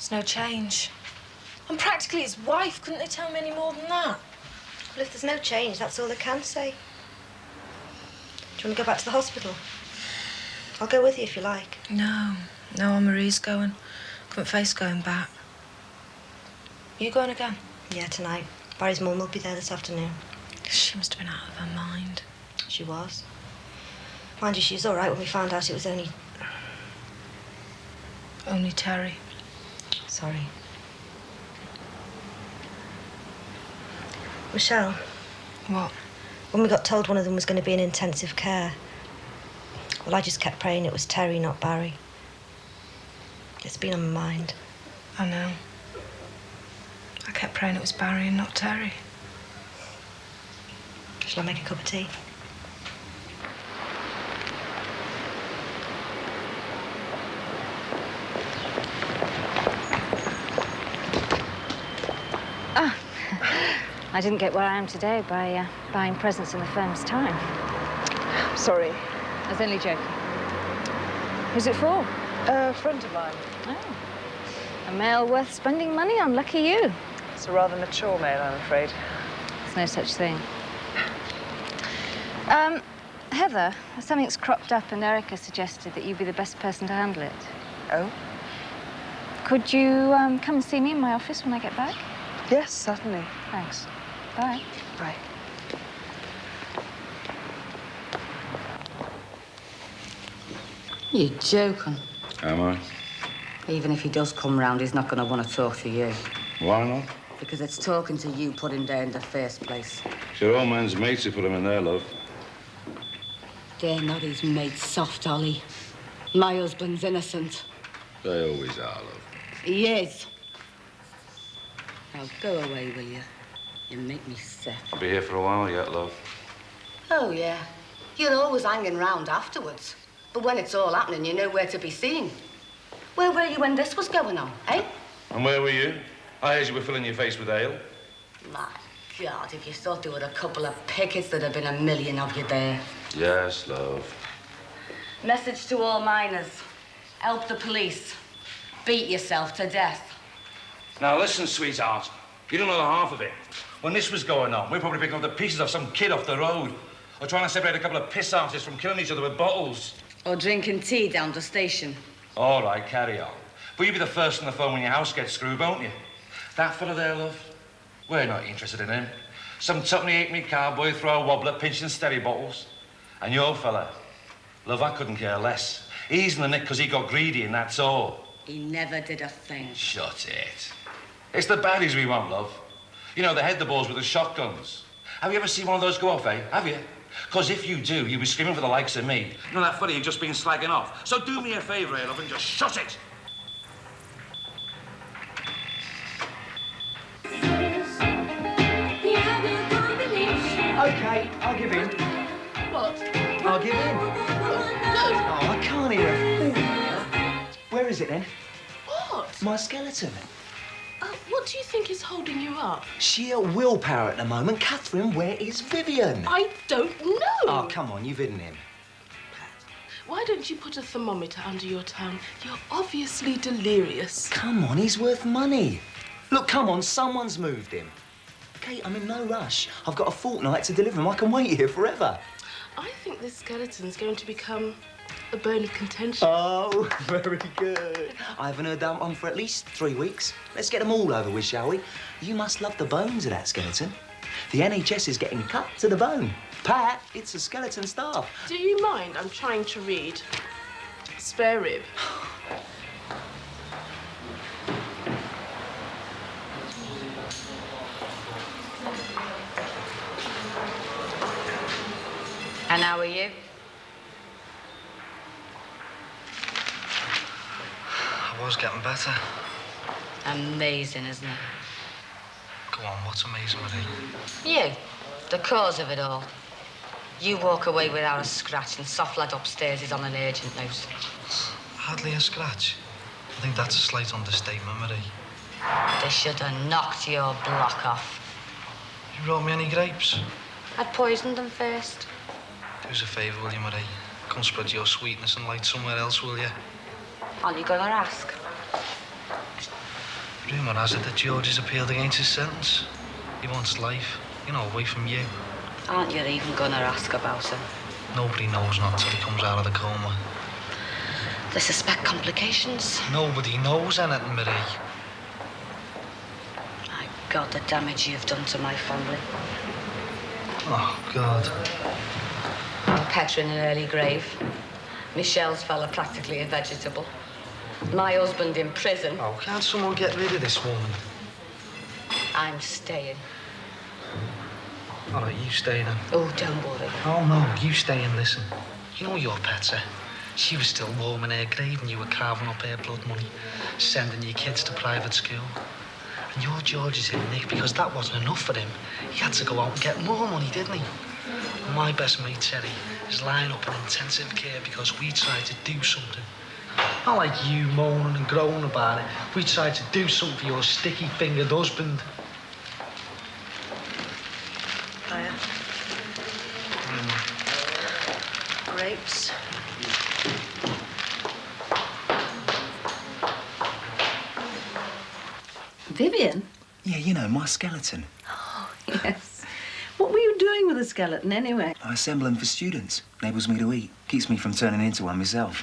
There's no change. I'm practically his wife. Couldn't they tell me any more than that? Well, if there's no change, that's all they can say. Do you want to go back to the hospital? I'll go with you if you like. No, Marie's going. Couldn't face going back. You going again? Yeah, tonight. Barry's mum will be there this afternoon. She must have been out of her mind. She was. Mind you, she was all right when we found out it was only... Only Terry. Sorry. Michelle. What? When we got told one of them was going to be in intensive care, well, I just kept praying it was Terry, not Barry. It's been on my mind. I know. I kept praying it was Barry and not Terry. Shall I make a cup of tea? Ah, I didn't get where I am today by buying presents in the firm's time. Sorry. I was only joking. Who's it for? A friend of mine. Oh. A male worth spending money on. Lucky you. It's a rather mature male, I'm afraid. There's no such thing. Heather, something's cropped up and Erica suggested that you'd be the best person to handle it. Oh? Could you come and see me in my office when I get back? Yes, certainly. Thanks. Bye. Bye. You're joking. Am I? Even if he does come round, he's not going to want to talk to you. Why not? Because it's talking to you put him there in the first place. It's your old man's mates who put him in there, love. They're not his mates, soft Ollie. My husband's innocent. They always are, love. He is. Now, go away, will you? You make me sick. I'll be here for a while yet, love. Oh, yeah. You're always hanging round afterwards. But when it's all happening, you know where to be seen. Where were you when this was going on, eh? And where were you? I heard you were filling your face with ale. My God, if you thought there were a couple of pickets, there'd have been a million of you there. Yes, love. Message to all miners. Help the police. Beat yourself to death. Now, listen, sweetheart. You don't know the half of it. When this was going on, we were probably picking up the pieces of some kid off the road. Or trying to separate a couple of piss artists from killing each other with bottles. Or drinking tea down the station. All right, carry on. But you'll be the first on the phone when your house gets screwed, won't you? That fella there, love, we're not interested in him. Some tuppenny-halfpenny cowboy throw a wobbler pinching steady bottles. And your fella, love, I couldn't care less. He's in the nick because he got greedy and that's all. He never did a thing. Shut it. It's the baddies we want, love. You know, the head the balls with the shotguns. Have you ever seen one of those go off, eh? Have you? Because if you do, you'll be screaming for the likes of me. You know that fella you've just been slagging off? So do me a favour, eh, love, and just shut it. OK, I'll give in. What? I'll give in. Oh, I can't hear a thing. Where is it, then? What? My skeleton. What do you think is holding you up? Sheer willpower at the moment. Catherine, where is Vivian? I don't know. Oh, come on, you've hidden him. Why don't you put a thermometer under your tongue? You're obviously delirious. Come on, he's worth money. Look, come on, someone's moved him. Kate, I'm in no rush. I've got a fortnight to deliver him. I can wait here forever. I think this skeleton's going to become a bone of contention. Oh, very good. I haven't heard that one for at least 3 weeks. Let's get them all over with, shall we? You must love the bones of that skeleton. The NHS is getting cut to the bone. Pat, it's a skeleton staff. Do you mind? I'm trying to read. Spare rib. And how are you? I was getting better. Amazing, isn't it? Go on, what's amazing with it? You, the cause of it all. You walk away without a scratch and soft lad upstairs is on an urgent note. Hardly a scratch. I think that's a slight understatement, Marie. They should have knocked your block off. You brought me any grapes? I'd poisoned them first. Do us a favour, will you, Marie? Come spread your sweetness and light somewhere else, will you? All you gonna ask? Rumour has it that George has appealed against his sentence. He wants life, you know, away from you. Aren't you even gonna ask about him? Nobody knows not till he comes out of the coma. They suspect complications. Nobody knows anything, Marie. My God, the damage you've done to my family. Oh, God. Petra in an early grave. Michelle's fella practically a vegetable. My husband in prison. Oh, can't someone get rid of this woman? I'm staying. All right, you stay then. Oh, don't worry. Oh, no, you stay and listen. You know your Petra. She was still warm in her grave and you were carving up her blood money, sending your kids to private school. And your George is in Nick because that wasn't enough for him. He had to go out and get more money, didn't he? And my best mate, Terry, is lying up in intensive care because we tried to do something. Not like you moaning and groaning about it. We tried to do something for your sticky-fingered husband. Hiya. Grapes. Vivian? Yeah, you know, my skeleton. Oh, yes. What were you doing with a skeleton, anyway? I assemble them for students. Enables me to eat. Keeps me from turning into one myself.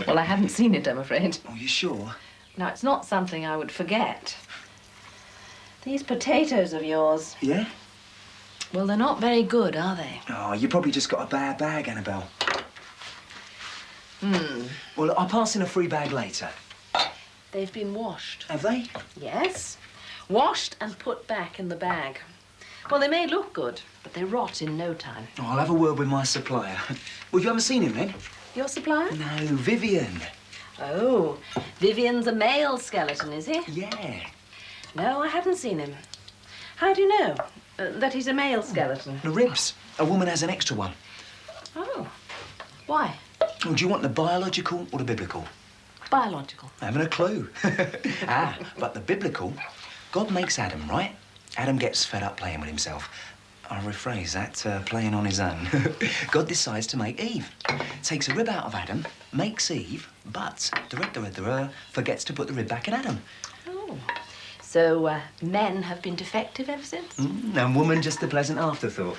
Well, I haven't seen it, I'm afraid. Oh, you sure? Now, it's not something I would forget. These potatoes of yours, Yeah? well, they're not very good, are they? Oh, you probably just got a bad bag, Annabelle. Well, I'll pass in a free bag later. They've been washed. Have they? Yes. Washed and put back in the bag. Well, they may look good, but they rot in no time. Oh, I'll have a word with my supplier. Well, you haven't seen him, then? Your supplier? No, Vivian. Oh, Vivian's a male skeleton, is he? Yeah. No, I haven't seen him. How do you know that he's a male skeleton? The ribs. A woman has an extra one. Oh. Why? Oh, do you want the biological or the biblical? Biological. I haven't a clue. But the biblical, God makes Adam, right? Adam gets fed up playing with himself. I'll rephrase that, playing on his own. God decides to make Eve. Takes a rib out of Adam, makes Eve, but forgets to put the rib back in Adam. Oh. So, men have been defective ever since? And woman just a pleasant afterthought.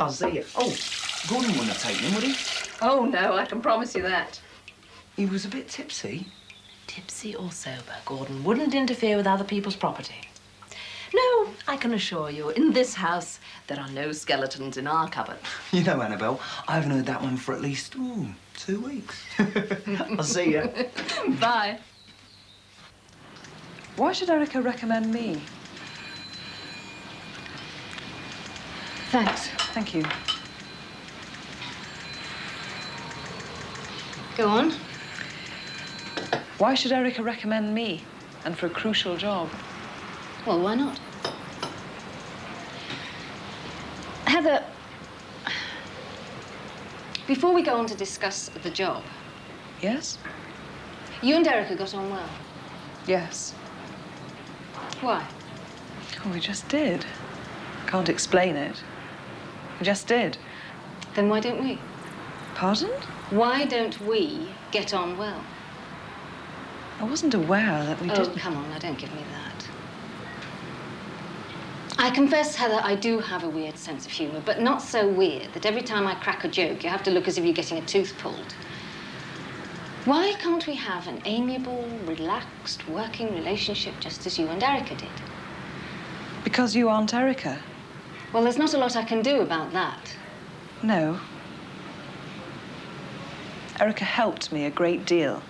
I'll see you. Oh, Gordon wouldn't have taken him, would he? Oh, no, I can promise you that. He was a bit tipsy. Tipsy or sober, Gordon wouldn't interfere with other people's property. No, I can assure you, in this house, there are no skeletons in our cupboard. You know, Annabelle, I haven't heard that one for at least 2 weeks. I'll see you. Bye. Why should Erica recommend me? Thanks. Thank you. Go on. Why should Erica recommend me, and for a crucial job? Well, why not? Heather, before we go on to discuss the job, Yes? you and Erica got on well. Yes. Why? Oh, we just did. Can't explain it. We just did. Then why don't we? Pardon? Why don't we get on well? I wasn't aware that we Oh, didn't. come on, now don't give me that. I confess, Heather, I do have a weird sense of humour, but not so weird that every time I crack a joke, you have to look as if you're getting a tooth pulled. Why can't we have an amiable, relaxed, working relationship just as you and Erica did? Because you aren't Erica. Well, there's not a lot I can do about that. No. Erica helped me a great deal.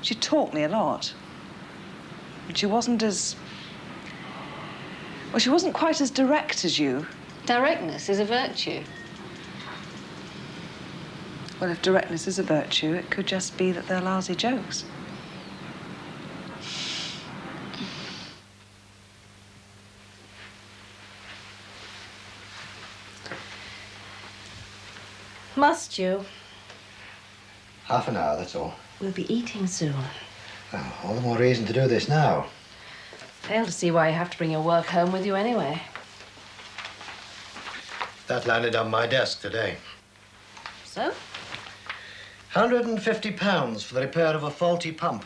She taught me a lot. But she wasn't as... Well, she wasn't quite as direct as you. Directness is a virtue. Well, if directness is a virtue, it could just be that they're lousy jokes. Must you? Half an hour, that's all. We'll be eating soon. Well, all the more reason to do this now. Fail to see why you have to bring your work home with you anyway. That landed on my desk today. So? £150 for the repair of a faulty pump.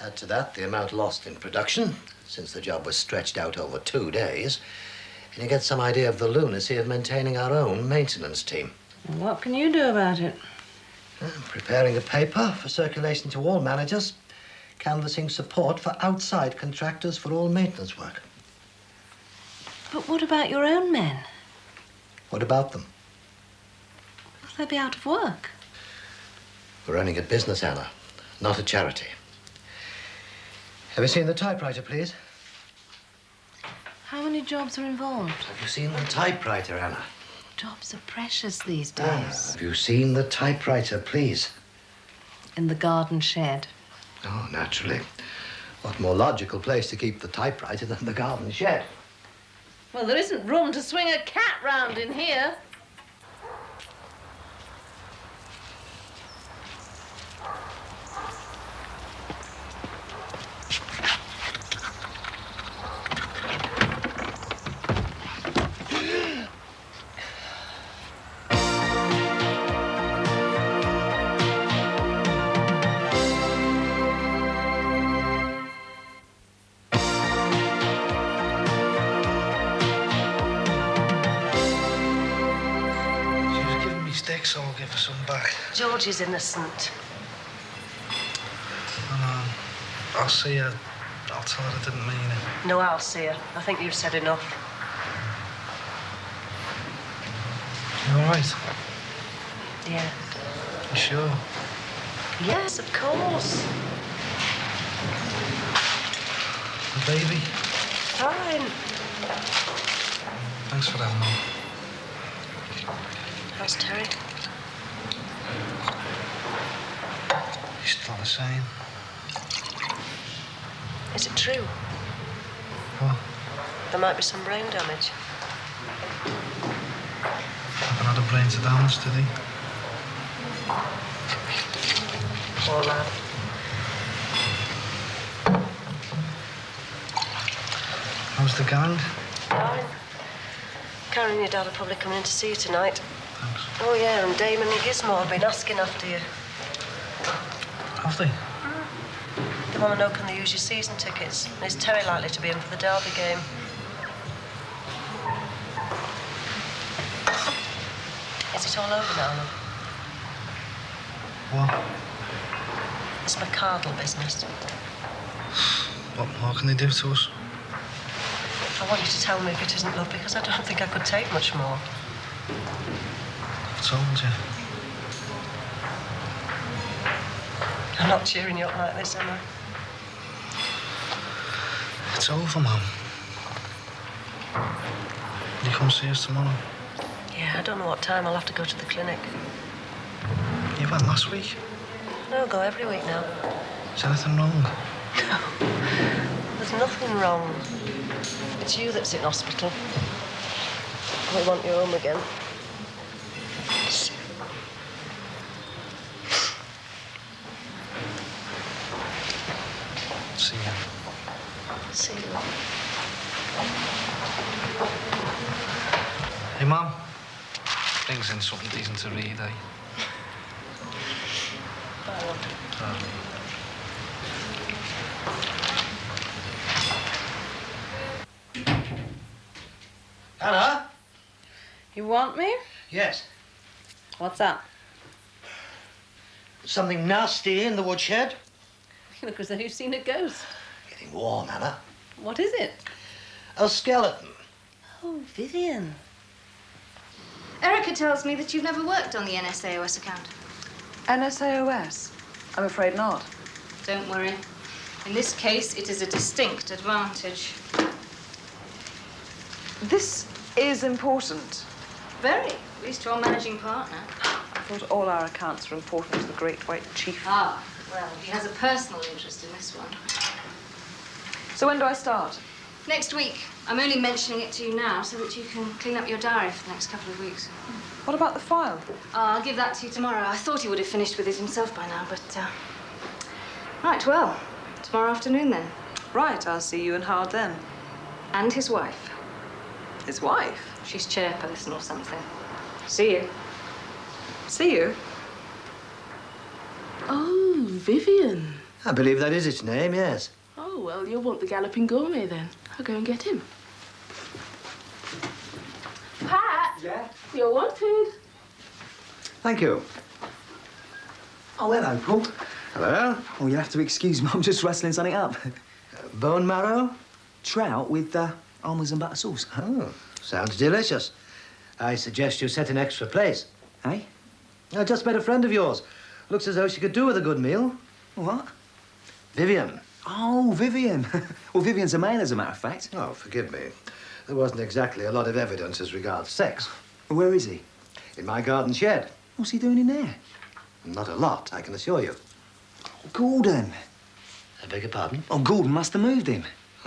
Add to that the amount lost in production, since the job was stretched out over 2 days, and you get some idea of the lunacy of maintaining our own maintenance team. What can you do about it? Preparing a paper for circulation to all managers, canvassing support for outside contractors for all maintenance work. But what about your own men? What about them? Will they be out of work? We're running a business, Anna, not a charity. Have you seen the typewriter, please? How many jobs are involved? Have you seen the typewriter, Anna? Jobs are precious these days. Have you seen the typewriter, please? In the garden shed. Oh, naturally. What more logical place to keep the typewriter than the garden shed? Well, there isn't room to swing a cat round in here. So I'll give her some back. George is innocent. I'll see her. I'll tell her I didn't mean it. No, I'll see her. I think you've said enough. You all right? Yeah. You sure? Yes, of course. The baby? Fine. Thanks for that, Mum. How's Terry? He's still the same. Is it true? What? There might be some brain damage. Haven't had a brain to damage, did he? Poor lad. How's the gang? Fine. Karen and your dad are probably coming in to see you tonight. Thanks. Oh, yeah, and Damon and Gizmo have been asking after you. Have they? They want to know, can they use your season tickets? And is Terry likely to be in for the Derby game? Is it all over now, love? What? It's McCardle business. What more can they do to us? I want you to tell me if it isn't, love, because I don't think I could take much more. I've told you. I'm not cheering you up like this, am I? It's over, Mum. You come see us tomorrow? Yeah, I don't know what time. I'll have to go to the clinic. You went last week. No, I'll go every week now. Is anything wrong? No. There's nothing wrong. It's you that's in hospital. We want you home again. See you. See you. Hey, Mum. Brings in something decent to read, eh? Anna? You want me? Yes. What's that? Something nasty in the woodshed? You look as though you've seen a ghost. Getting warm, Anna. What is it? A skeleton. Oh, Vivian. Erica tells me that you've never worked on the NSAOS account. NSAOS? I'm afraid not. Don't worry. In this case, it is a distinct advantage. This is important. Very. At least to our managing partner. I thought all our accounts were important to the Great White Chief. Ah, well, he has a personal interest in this one. So when do I start? Next week. I'm only mentioning it to you now so that you can clean up your diary for the next couple of weeks. What about the file? I'll give that to you tomorrow. I thought he would have finished with it himself by now, but, Right, well, tomorrow afternoon then. Right, I'll see you and Howard then. And his wife. His wife? She's chairperson or something. See you. See you? Oh, Vivian. I believe that is its name, yes. Oh, well, you'll want the Galloping Gourmet, then. I'll go and get him. Pat! Yeah? You're wanted. Thank you. Oh, hello, Paul. Hello? Oh, you'll have to excuse me. I'm just rustling something up. Bone marrow? Trout with almonds and butter sauce. Oh, sounds delicious. I suggest you set an extra place. Eh? I just met a friend of yours. Looks as though she could do with a good meal. What? Vivian. Oh, Vivian. Well, Vivian's a male, as a matter of fact. Oh, forgive me. There wasn't exactly a lot of evidence as regards sex. Where is he? In my garden shed. What's he doing in there? Not a lot, I can assure you. Gordon. I beg your pardon? Oh, Gordon must have moved him.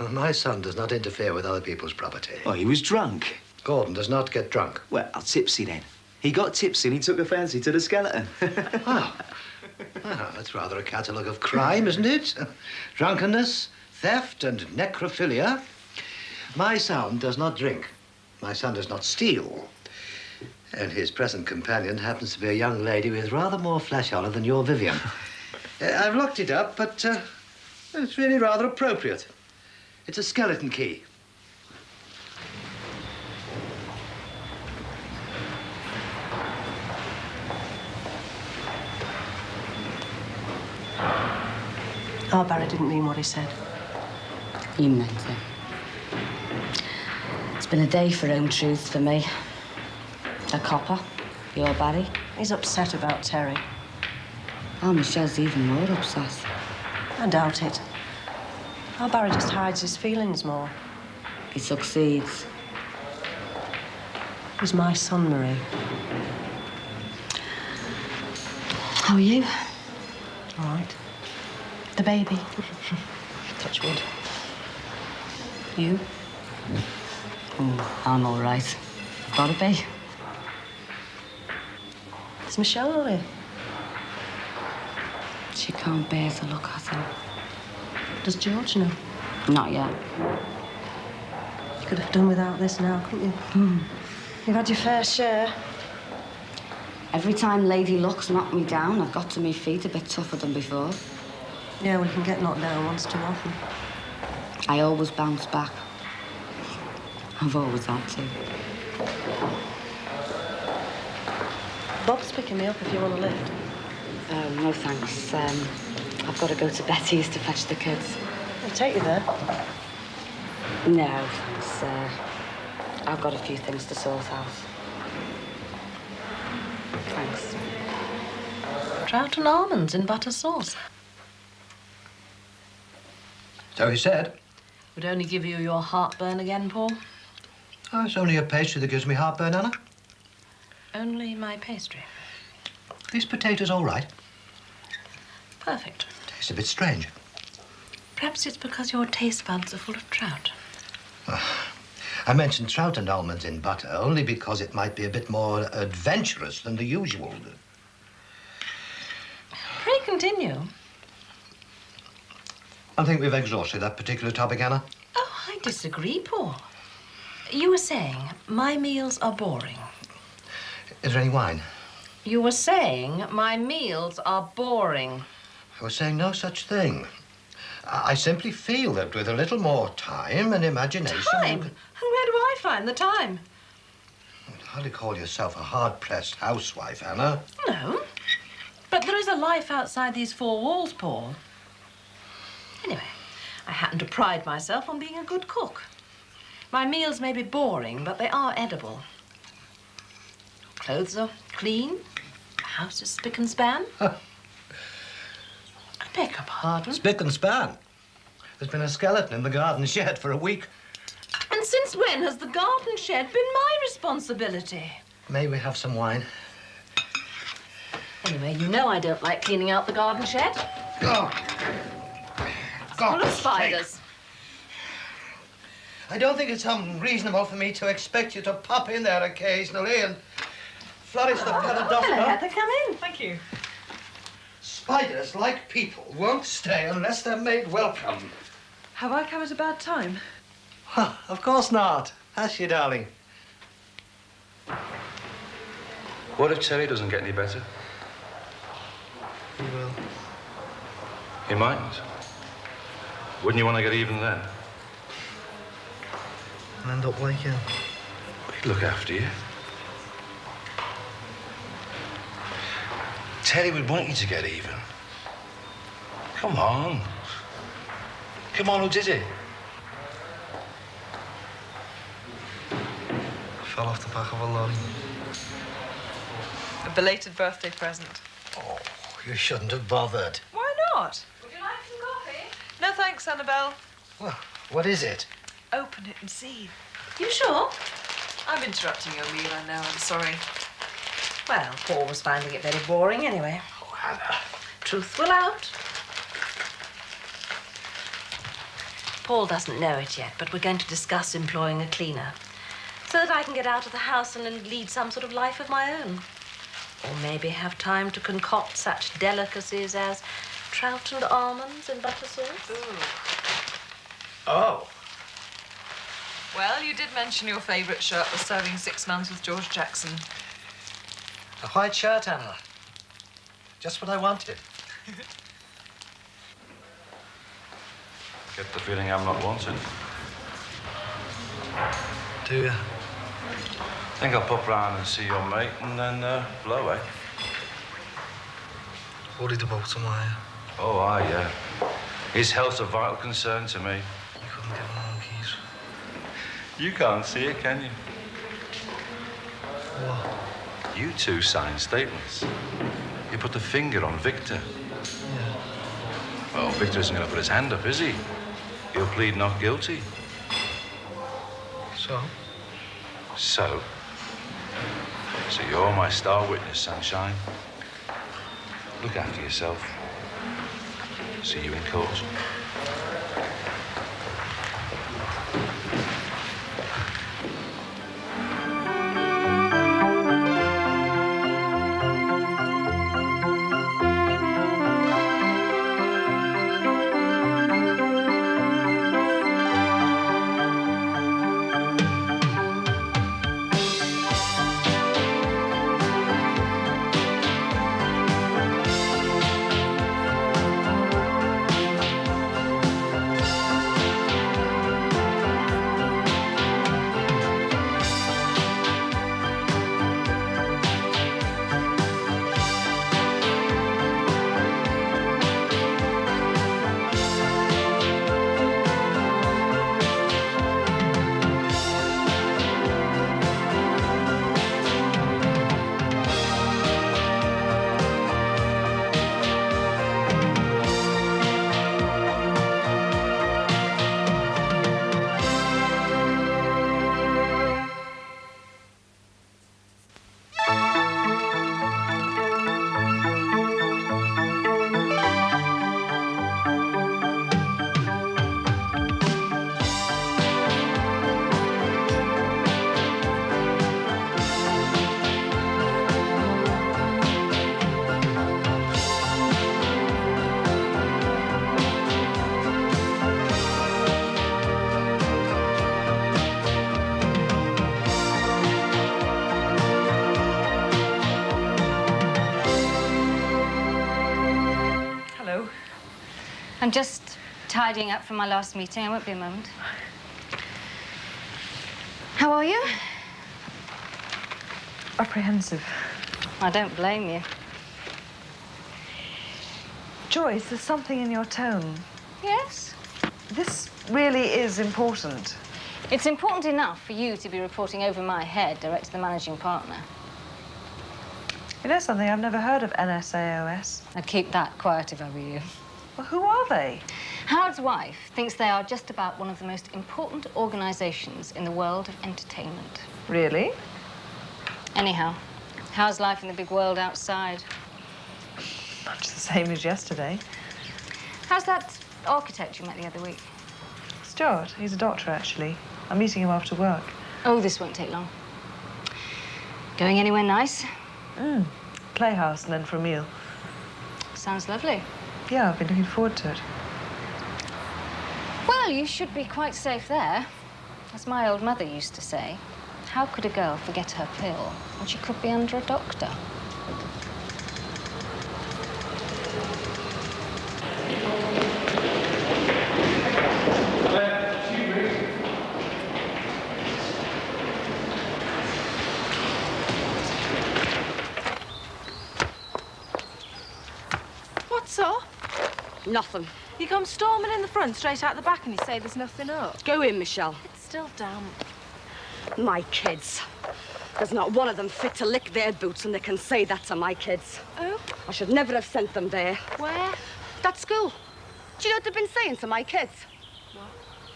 My son does not interfere with other people's property. Oh, he was drunk. Gordon does not get drunk. Well, tipsy then. He got tipsy and he took a fancy to the skeleton. Oh. Well, that's rather a catalogue of crime, isn't it? Drunkenness, theft, and necrophilia. My son does not drink. My son does not steal. And his present companion happens to be a young lady with rather more flesh on her than your Vivian. I've looked it up, but it's really rather appropriate. It's a skeleton key. Oh, Barry didn't mean what he said. He meant it. It's been a day for own truth for me. A copper, your Barry. He's upset about Terry. Oh, Michelle's even more upset. I doubt it. Oh, Barry just hides his feelings more. He succeeds. He's my son, Marie. How are you? All right. The baby. Touch wood. You? I'm all right. Gotta be. Is Michelle not here? She can't bear to look at him. Does George know? Not yet. You could have done without this now, couldn't you? You've had your fair share. Every time Lady Luck's knocked me down, I've got to my feet a bit tougher than before. Yeah, we can get knocked down once too often. I always bounce back. I've always had to. Bob's picking me up if you want to lift. Oh, no thanks. I've got to go to Betty's to fetch the kids. I'll take you there. No, thanks. I've got a few things to sort out. Thanks. Trout and almonds in butter sauce. So he said. Would only give you your heartburn again, Paul. Oh, it's only a pastry that gives me heartburn, Anna. Only my pastry. These potatoes all right? Perfect. Tastes a bit strange. Perhaps it's because your taste buds are full of trout. I mentioned trout and almonds in butter only because it might be a bit more adventurous than the usual. Pray continue. I think we've exhausted that particular topic, Anna. Oh, I disagree, Paul. You were saying my meals are boring. Is there any wine? You were saying my meals are boring. I was saying no such thing. I simply feel that with a little more time and imagination... Time? And where do I find the time? You'd hardly call yourself a hard-pressed housewife, Anna. No. But there is a life outside these four walls, Paul. Anyway, I happen to pride myself on being a good cook. My meals may be boring, but they are edible. Clothes are clean. The house is spick and span. I beg your pardon. Spick and span. There's been a skeleton in the garden shed for a week. And since when has the garden shed been my responsibility? May we have some wine? Anyway, you know I don't like cleaning out the garden shed. Oh. Full of spiders. I don't think it's unreasonable for me to expect you to pop in there occasionally and flourish the paradox. Hello, Heather, come in. Thank you. Spiders, like people, won't stay unless they're made welcome. Have I come at a bad time? Huh, of course not. Has she, darling? What if Terry doesn't get any better? He will. You might. Wouldn't you want to get even then? And end up like him. He'd look after you. Terry would want you to get even. Come on. Come on, who did it? Fell off the back of a lorry. A belated birthday present. Oh, you shouldn't have bothered. Why not? Would you like some coffee? No thanks, Annabelle. Well, what is it? Open it and see. You sure? I'm interrupting your meal, I know. I'm sorry. Well, Paul was finding it very boring anyway. Oh, Hannah. Truth will out. Paul doesn't know it yet, but we're going to discuss employing a cleaner so that I can get out of the house and lead some sort of life of my own. Or maybe have time to concoct such delicacies as trout and almonds in butter sauce. Oh. Well, you did mention your favourite shirt was serving 6 months with George Jackson. A white shirt, Anna. Just what I wanted. Get the feeling I'm not wanted. Do you? Think I'll pop round and see your mate and then blow, eh? Worried about him, are you? Oh, aye, yeah. His health's a vital concern to me. You couldn't give him monkeys. You can't see it, can you? What? You two signed statements. You put the finger on Victor. Yeah. Well, Victor isn't going to put his hand up, is he? He'll plead not guilty. So? So you're my star witness, sunshine. Look after yourself. See you in court. I'm just tidying up from my last meeting. I won't be a moment. How are you? Apprehensive. I don't blame you. Joyce, there's something in your tone. Yes? This really is important. It's important enough for you to be reporting over my head direct to the managing partner. You know something? I've never heard of NSAOS. I'd keep that quiet if I were you. Well, who are they? Howard's wife thinks they are just about one of the most important organisations in the world of entertainment. Really? Anyhow, how's life in the big world outside? Much the same as yesterday. How's that architect you met the other week? Stuart, he's a doctor, actually. I'm meeting him after work. Oh, this won't take long. Going anywhere nice? Playhouse and then for a meal. Sounds lovely. Yeah, I've been looking forward to it. Well, you should be quite safe there. As my old mother used to say, how could a girl forget her pill when she could be under a doctor? What's up? Nothing. You come storming in the front, straight out the back, and you say there's nothing up. Go in, Michelle. It's still damp. My kids. There's not one of them fit to lick their boots, and they can say that to my kids. Oh? I should never have sent them there. Where? That school. Do you know what they've been saying to my kids? What?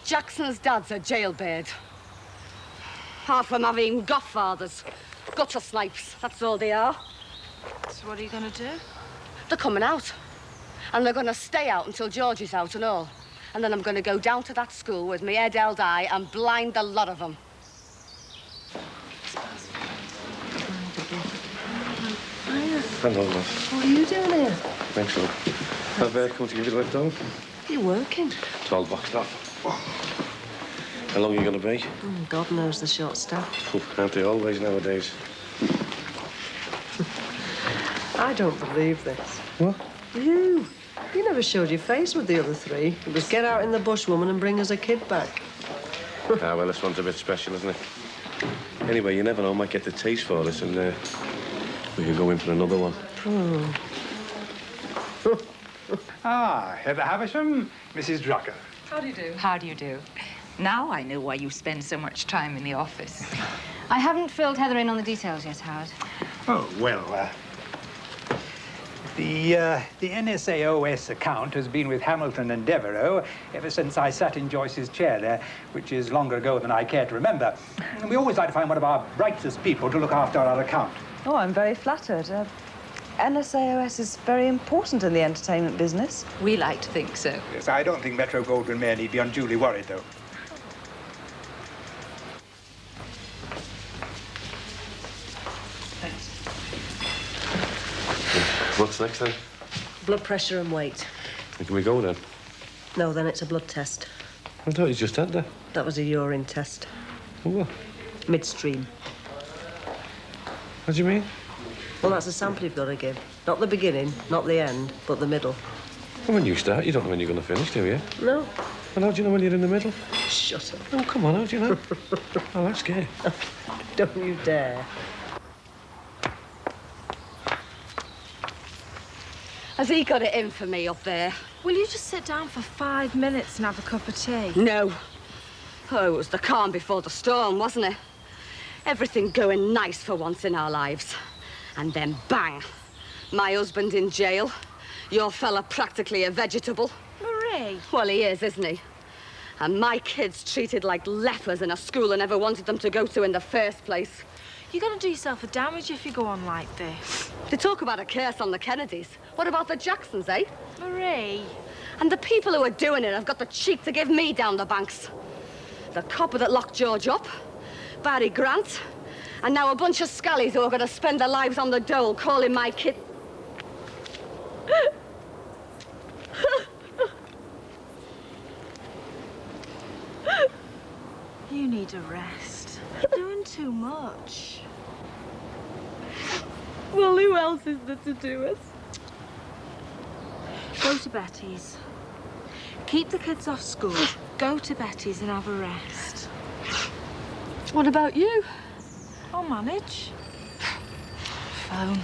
Jackson's dad's a jailbird. Half of them having godfathers. Gutter snipes, that's all they are. So what are you going to do? They're coming out. And they're going to stay out until George is out and all. And then I'm going to go down to that school with my head held high and blind the lot of them. Hello, love. What are you doing here? Thanks, love. I've come to give you the lift home. You're working. It's all boxed up. How long are you going to be? God knows the short staff. Aren't they always nowadays? I don't believe this. What? You never showed your face with the other three. It was get out in the bush, woman, and bring us a kid back. Ah, well, this one's a bit special, isn't it? Anyway, you never know, might get the taste for this, and we could go in for another one. Ah, Heather Havisham, Mrs. Drucker. How do you do? How do you do? Now I know why you spend so much time in the office. I haven't filled Heather in on the details yet, Howard. Oh, well, the NSAOS account has been with Hamilton and Devereux ever since I sat in Joyce's chair there, which is longer ago than I care to remember. And we always like to find one of our brightest people to look after our account. Oh, I'm very flattered. NSAOS is very important in the entertainment business. We like to think so. Yes, I don't think Metro Goldwyn Mayer need be unduly worried, though. What's next, then? Blood pressure and weight. Can we go, then? No, then it's a blood test. I thought you just had that. That was a urine test. Oh, what? Midstream. What do you mean? Well, that's a sample you've got to give. Not the beginning, not the end, but the middle. Well, when you start, you don't know when you're going to finish, do you? No. Well, how do you know when you're in the middle? Shut up. Oh, come on, how do you know? Oh, that's gay. Don't you dare. Has he got it in for me up there? Will you just sit down for 5 minutes and have a cup of tea? No. Oh, it was the calm before the storm, wasn't it? Everything going nice for once in our lives. And then bang. My husband in jail. Your fella practically a vegetable. Marie. Well, he is, isn't he? And my kids treated like lepers in a school I never wanted them to go to in the first place. You're going to do yourself a damage if you go on like this. They talk about a curse on the Kennedys. What about the Jacksons, eh? Marie. And the people who are doing it have got the cheek to give me down the banks. The copper that locked George up, Barry Grant, and now a bunch of scallies who are going to spend their lives on the dole calling my kid... You need a rest. You're doing too much. Well, who else is there to do it? Go to Betty's. Keep the kids off school. Go to Betty's and have a rest. What about you? I'll manage. Phone.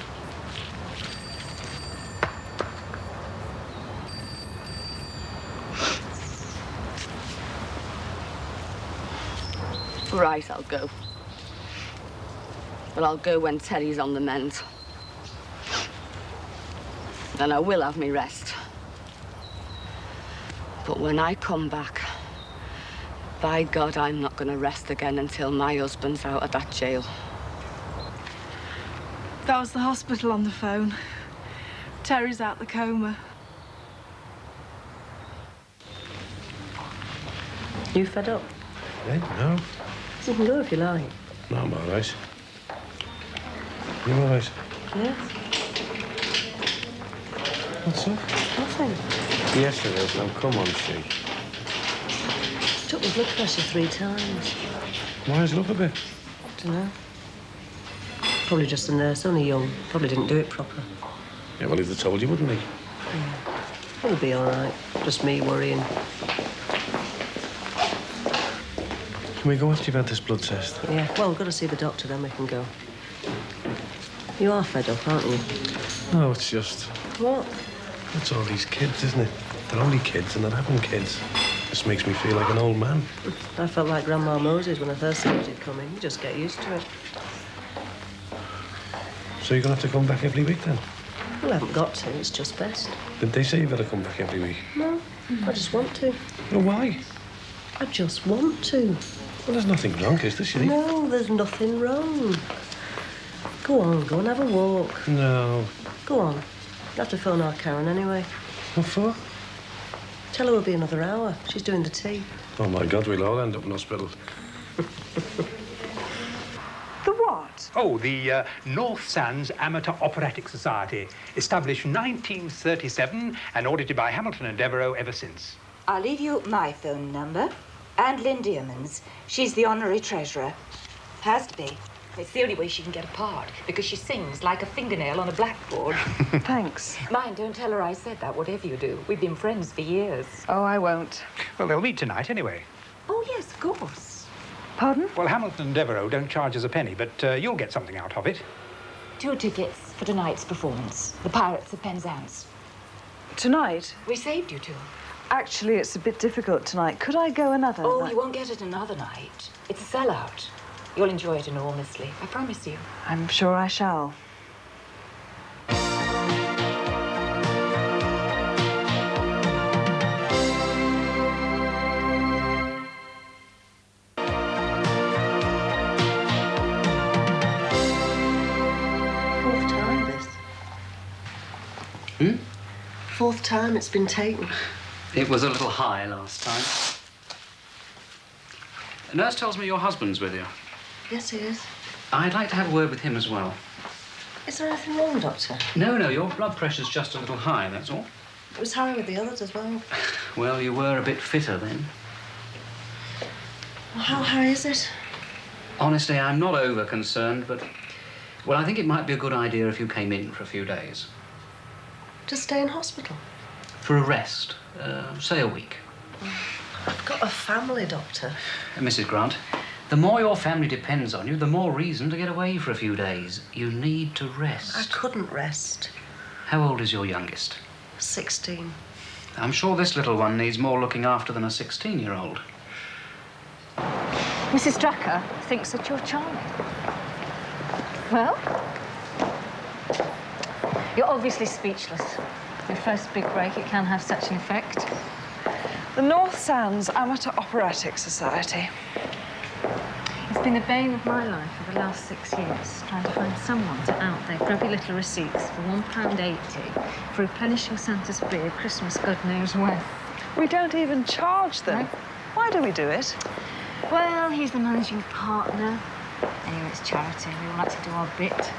Right, I'll go. But I'll go when Terry's on the mend. And I will have me rest. But when I come back, by God, I'm not going to rest again until my husband's out of that jail. That was the hospital on the phone. Terry's out the coma. You fed up? No. You can go if you like. No, I'm all right. You all right? Yes. What's up? Nothing. Yes, it is. Now, come on, she. Took the blood pressure 3 times. Why is it up a bit? Dunno. Probably just a nurse, only young. Probably didn't do it proper. Yeah, well, he'd have told you, wouldn't he? It'll be all right. Just me worrying. Can we go after you've had this blood test? Yeah, well, we've got to see the doctor, then we can go. You are fed up, aren't you? No, it's just... What? It's all these kids, isn't it? They're only kids and they're having kids. This makes me feel like an old man. I felt like Grandma Moses when I first started coming. You just get used to it. So you're going to have to come back every week, then? Well, I haven't got to. It's just best. Did they say you've got to come back every week? No, I just want to. Well, why? I just want to. Well, there's nothing wrong, is there, Shirley? No, there's nothing wrong. Go and have a walk. No. Go on. You'll have to phone our Karen anyway. What for? Tell her we'll be another hour. She's doing the tea. Oh, my God, we'll all end up in hospital. The what? Oh, the North Sands Amateur Operatic Society, established in 1937 and audited by Hamilton and Devereux ever since. I'll leave you my phone number and Lynn Dearman's. She's the honorary treasurer. Has to be. It's the only way she can get a part, because she sings like a fingernail on a blackboard. Thanks. Mind, don't tell her I said that, whatever you do. We've been friends for years. Oh, I won't. Well, they'll meet tonight anyway. Oh, yes, of course. Pardon? Well, Hamilton and Devereux don't charge us a penny, but you'll get something out of it. 2 tickets for tonight's performance. The Pirates of Penzance. Tonight? We saved you 2. Actually, it's a bit difficult tonight. Could I go another Oh, night? you won't get it another night. It's a sellout. You'll enjoy it enormously. I promise you. I'm sure I shall. Fourth time, this. Hmm? Fourth time it's been taken. It was a little high last time. The nurse tells me your husband's with you. Yes, he is. I'd like to have a word with him as well. Is there anything wrong, Doctor? No, your blood pressure's just a little high, that's all. It was high with the others as well. Well, you were a bit fitter then. Well, how high is it? Honestly, I'm not over concerned, but... Well, I think it might be a good idea if you came in for a few days. To stay in hospital? For a rest. Say a week. I've got a family, Doctor. Mrs. Grant, the more your family depends on you, the more reason to get away for a few days. You need to rest. I couldn't rest. How old is your youngest? 16. I'm sure this little one needs more looking after than a 16-year-old. Mrs. Drucker thinks that you're charming. Well? You're obviously speechless. Your first big break, it can have such an effect. The North Sands Amateur Operatic Society. It's been the bane of my life for the last 6 years, trying to find someone to out their grubby little receipts for £1.80 for replenishing Santa's beard Christmas God knows when. We don't even charge them. No? Why do we do it? Well, he's the managing partner. Anyway, it's charity. We all like to do our bit.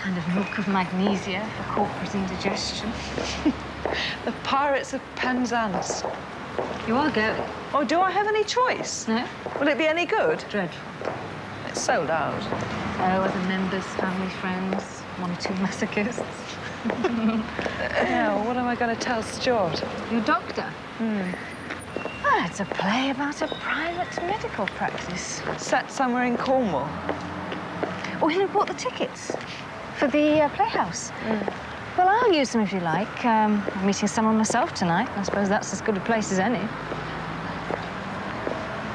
Kind of milk of magnesia for corporate indigestion. The Pirates of Penzance. You are going. Oh, do I have any choice? No. Will it be any good? Dreadful. It's sold out. Oh, other members, family, friends, 1 or 2 masochists. Now, what am I going to tell Stuart? Your doctor? Well, it's a play about a private medical practice. Set somewhere in Cornwall. Oh, he bought the tickets for the playhouse. Well, I'll use them if you like. I'm meeting someone myself tonight. I suppose that's as good a place as any.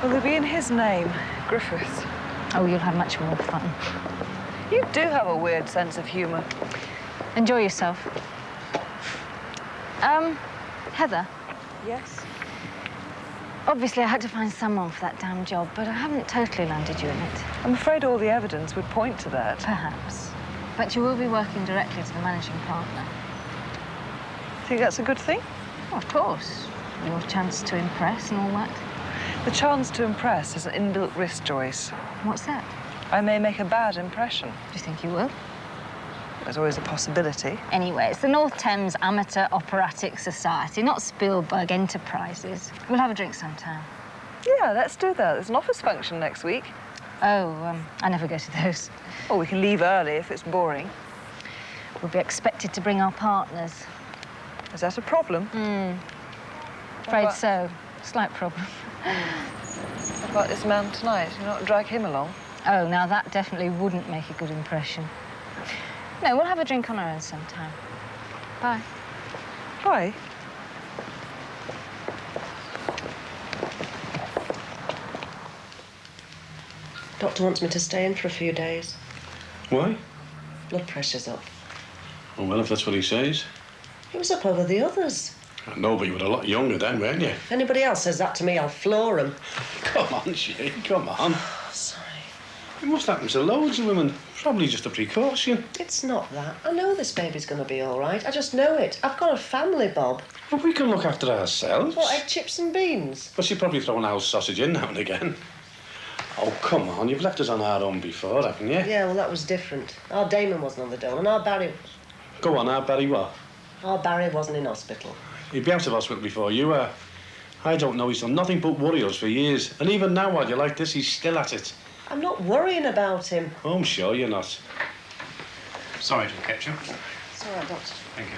Will they be in his name, Griffith? Oh, you'll have much more fun. You do have a weird sense of humour. Enjoy yourself. Heather? Yes? Obviously, I had to find someone for that damn job, but I haven't totally landed you in it. I'm afraid all the evidence would point to that. Perhaps. But you will be working directly to the managing partner. Think that's a good thing? Oh, of course. Your chance to impress and all that. The chance to impress is an inbuilt risk, Joyce. What's that? I may make a bad impression. Do you think you will? There's always a possibility. Anyway, it's the North Thames Amateur Operatic Society, not Spielberg Enterprises. We'll have a drink sometime. Yeah, let's do that. There's an office function next week. Oh, I never go to those. Or we can leave early if it's boring. We'll be expected to bring our partners. Is that a problem? Afraid so. Slight problem. What about this man tonight? You not drag him along? Oh, now that definitely wouldn't make a good impression. No, we'll have a drink on our own sometime. Bye. Bye. Doctor wants me to stay in for a few days. Why? Blood pressure's up. Oh, well, if that's what he says. He was up over the others. I know, but you were a lot younger then, weren't you? If anybody else says that to me, I'll floor him. Come on, Shane, come on. Sorry. It must happen to loads of women. Probably just a precaution. It's not that. I know this baby's going to be all right. I just know it. I've got a family, Bob. But we can look after ourselves. What, egg, chips and beans? But she'd probably throw an house sausage in now and again. Oh, come on. You've left us on our own before, haven't you? Yeah, well, that was different. Our Damon wasn't on the dole, and our Barry... Go on, our Barry what? Our Barry wasn't in hospital. He'd be out of hospital before you were. I don't know. He's done nothing but worry us for years. And even now, while you're like this, he's still at it. I'm not worrying about him. Oh, I'm sure you're not. Sorry to have kept you. It's all right, Doctor. Thank you.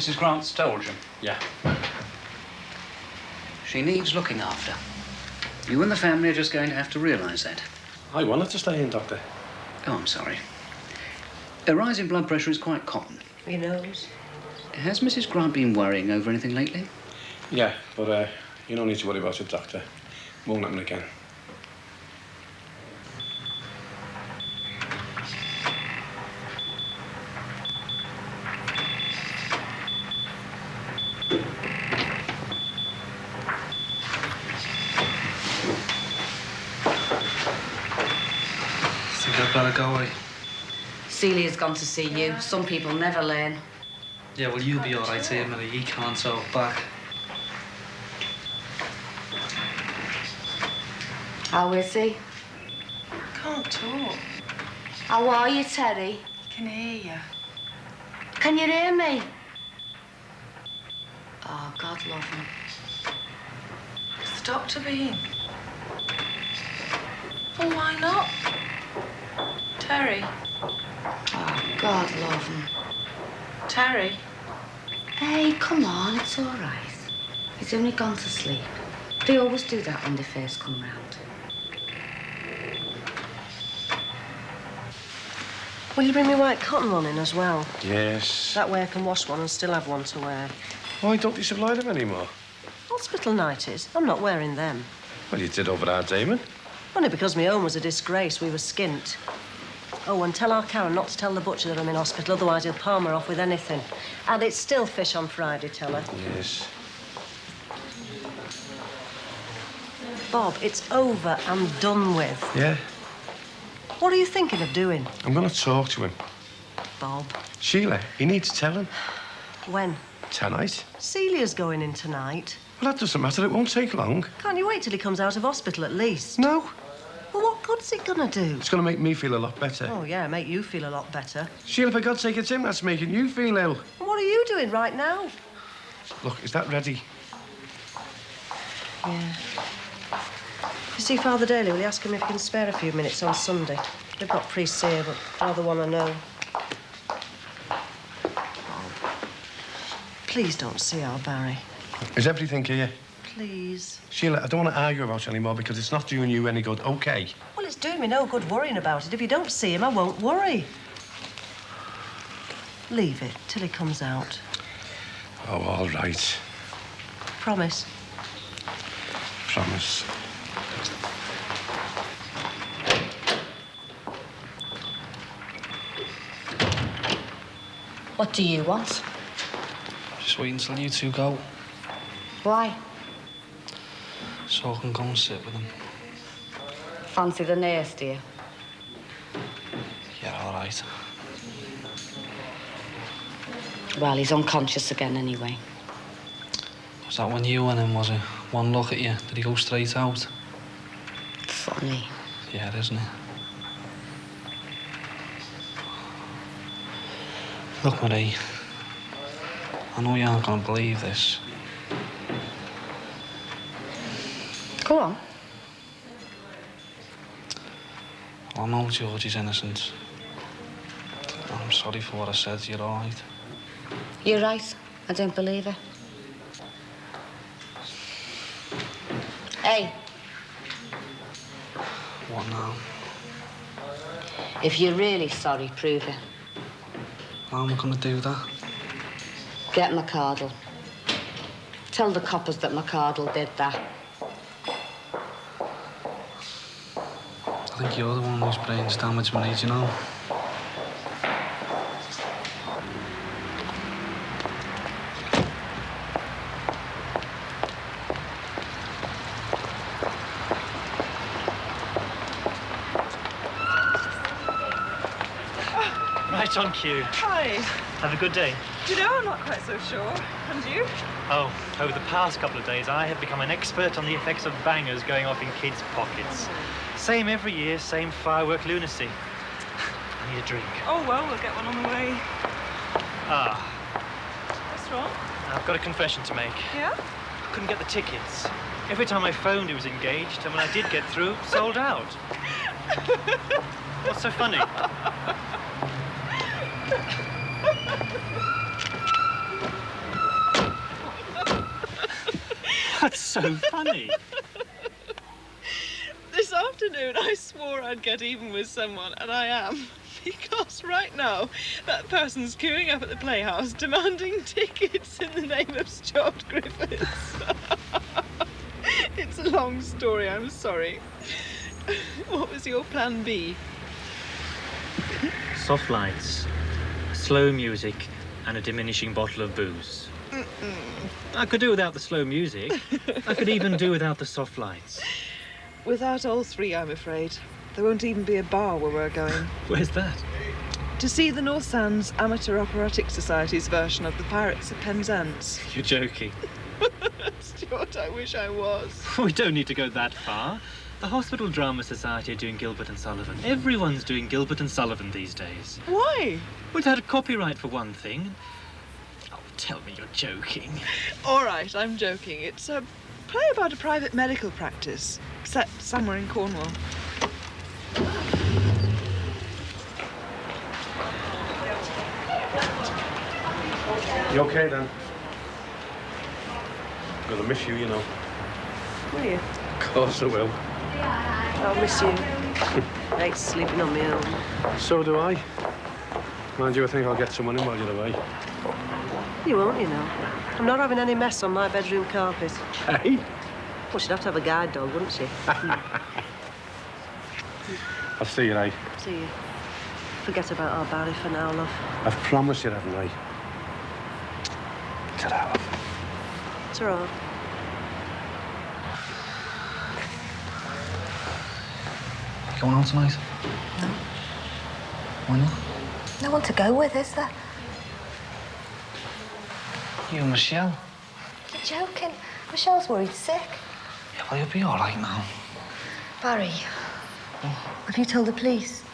Mrs. Grant's told you? Yeah. She needs looking after. You and the family are just going to have to realise that. I wanted to stay in, Doctor. Oh, I'm sorry. A rise in blood pressure is quite common. He knows. Has Mrs. Grant been worrying over anything lately? Yeah, but you don't need to worry about it, Doctor. Won't happen again. Think I'd better go away. Celia's gone to see you. Some people never learn. Yeah, well, you'll be all right here, Millie. He can't talk back. How is he? Can't talk. How are you, Terry? Can hear you. Can you hear me? Oh, God love him. Has the doctor been? Well, why not? Terry. Oh, God love him. Terry. Hey, come on, it's all right. He's only gone to sleep. They always do that when they first come round. Will you bring me white cotton one in as well? Yes. That way I can wash one and still have one to wear. Why don't you supply them anymore? Hospital nighties. I'm not wearing them. Well, you did over our Damon. Only because my own was a disgrace. We were skint. Oh, and tell our Karen not to tell the butcher that I'm in hospital, otherwise he'll palm her off with anything. And it's still fish on Friday, tell her. Yes. Bob, it's over and done with. Yeah? What are you thinking of doing? I'm going to talk to him. Bob. Sheila, he needs telling. When? Tonight. Celia's going in tonight. Well, that doesn't matter. It won't take long. Can't you wait till he comes out of hospital at least? No. Well, what good's it gonna do? It's going to make me feel a lot better. Oh, yeah, make you feel a lot better. Sheila, for God's sake, it's him that's making you feel ill. And what are you doing right now? Look, is that ready? Yeah. If you see Father Daly, will you ask him if he can spare a few minutes on Sunday? They've got priests here, but I rather want to know. Please don't see our Barry. Is everything here? Please. Sheila, I don't want to argue about it anymore because it's not doing you any good, OK? Well, it's doing me no good worrying about it. If you don't see him, I won't worry. Leave it till he comes out. Oh, all right. Promise. Promise. What do you want? Just wait until you two go, Why? so I can go and sit with him. Fancy the nurse, do you? Yeah, all right. Well, he's unconscious again anyway. Was that when you went in, was it? One look at you, did he go straight out? Funny. Yeah, isn't it? Look, Marie, I know you aren't going to believe this. Go on. I know George is innocent. I'm sorry for what I said to you, all right? You're right. I don't believe it. Hey. What now? If you're really sorry, prove it. How am I going to do that? Get McArdle. Tell the coppers that McArdle did that. I think you're the one whose brain's damaged, my age, you know. Right on cue. Hi. Have a good day. Do you know, I'm not quite so sure. And you? Oh, over the past couple of days, I have become an expert on the effects of bangers going off in kids' pockets. Same every year, same firework lunacy. I need a drink. Oh, well, we'll get one on the way. Ah, What's wrong? I've got a confession to make. Yeah? I couldn't get the tickets. Every time I phoned, it was engaged, and when I did get through, sold out. What's so funny? What's so funny? This afternoon, I swore I'd get even with someone, and I am. Because right now, that person's queuing up at the Playhouse demanding tickets in the name of Stuart Griffiths. It's a long story, I'm sorry. What was your plan B? Soft lights, slow music, and a diminishing bottle of booze. I could do without the slow music. I could even do without the soft lights. Without all three, I'm afraid. There won't even be a bar where we're going. Where's that? To see the North Sands Amateur Operatic Society's version of the Pirates of Penzance. You're joking. Stuart, I wish I was. We don't need to go that far. The Hospital Drama Society are doing Gilbert and Sullivan. Everyone's doing Gilbert and Sullivan these days. Why? Well, it had a copyright for one thing. Oh, tell me you're joking. All right, I'm joking. It's a play about a private medical practice, set somewhere in Cornwall. You okay, then? I'm gonna miss you, you know. Will you? Of course I will. I'll miss you. I hate sleeping on my own. So do I. Mind you, I think I'll get someone in while you're away. You won't, you know. I'm not having any mess on my bedroom carpet. Hey? Well, she'd have to have a guide dog, wouldn't she? I'll see you, eh? See you. Forget about our Barry for now, love. I've promised you, haven't I? Ta-ra, love. Ta-ra. Going out tonight? No. Why not? No one to go with, is there? You and Michelle? You're joking. Michelle's worried sick. Yeah, well, you'll be all right now. Barry, have you told the police?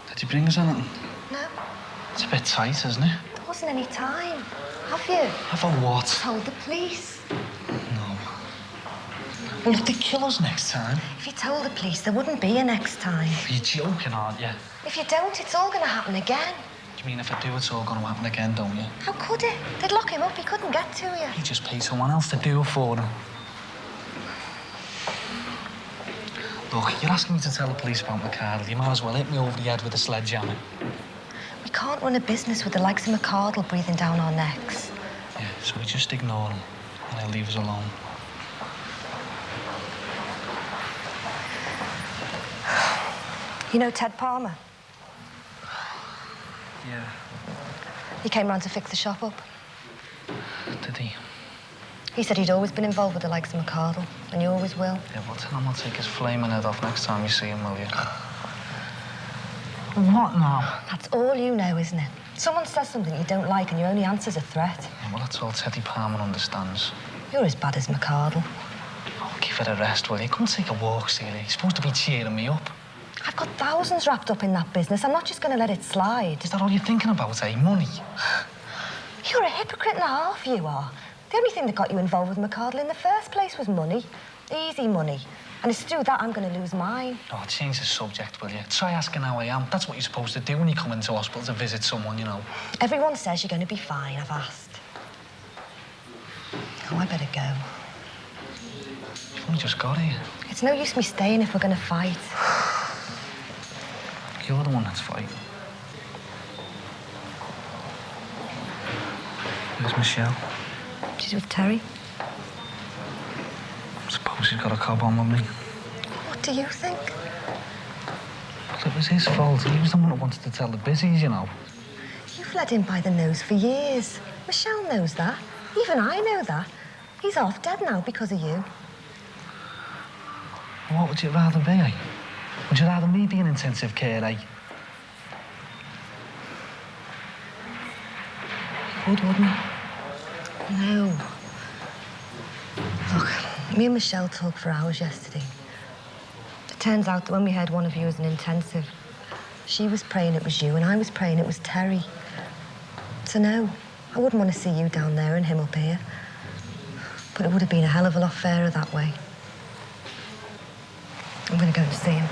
Did you bring us anything? No. It's a bit tight, isn't it? There wasn't any time. Have you? Have a what? Told the police. No. Well, if they kill us next time... If you told the police, there wouldn't be a next time. You're joking, aren't you? If you don't, it's all going to happen again. You mean if I do, it's all going to happen again, don't you? How could it? They'd lock him up. He couldn't get to you. You just pay someone else to do it for him. Look, you're asking me to tell the police about McArdle. You might as well hit me over the head with a sledgehammer. We can't run a business with the likes of McArdle breathing down our necks. Yeah, so we just ignore him, and he'll leave us alone. You know Ted Palmer? Yeah. He came round to fix the shop up. Did he? He said he'd always been involved with the likes of McArdle, and you always will. Yeah, well, tell him I'll take his flaming head off next time you see him, will you? What now? That's all you know, isn't it? Someone says something you don't like and your only answer's a threat. Yeah, well, that's all Teddy Palmer understands. You're as bad as McArdle. Oh, give it a rest, will you? Come and take a walk, Celia. You're supposed to be cheering me up. I've got thousands wrapped up in that business. I'm not just going to let it slide. Is that all you're thinking about, eh? Money? You're a hypocrite and a half, you are. The only thing that got you involved with McArdle in the first place was money. Easy money. And it's through that I'm going to lose mine. Oh, change the subject, will you? Try asking how I am. That's what you're supposed to do when you come into hospital to visit someone, you know. Everyone says you're going to be fine, I've asked. Oh, I better go. We just got here. It's no use me staying if we're going to fight. You're the one that's fighting. Where's Michelle? She's with Terry. Suppose she's got a cob on with me. What do you think? Well, it was his fault. He was the one that wanted to tell the busies, you know. You've led him by the nose for years. Michelle knows that. Even I know that. He's half dead now because of you. What would you rather be, eh? Would you rather me be in intensive care, eh? You would, wouldn't you? No. Look, me and Michelle talked for hours yesterday. It turns out that when we heard one of you was in intensive, she was praying it was you and I was praying it was Terry. So no, I wouldn't want to see you down there and him up here. But it would have been a hell of a lot fairer that way. I'm going to go and see him.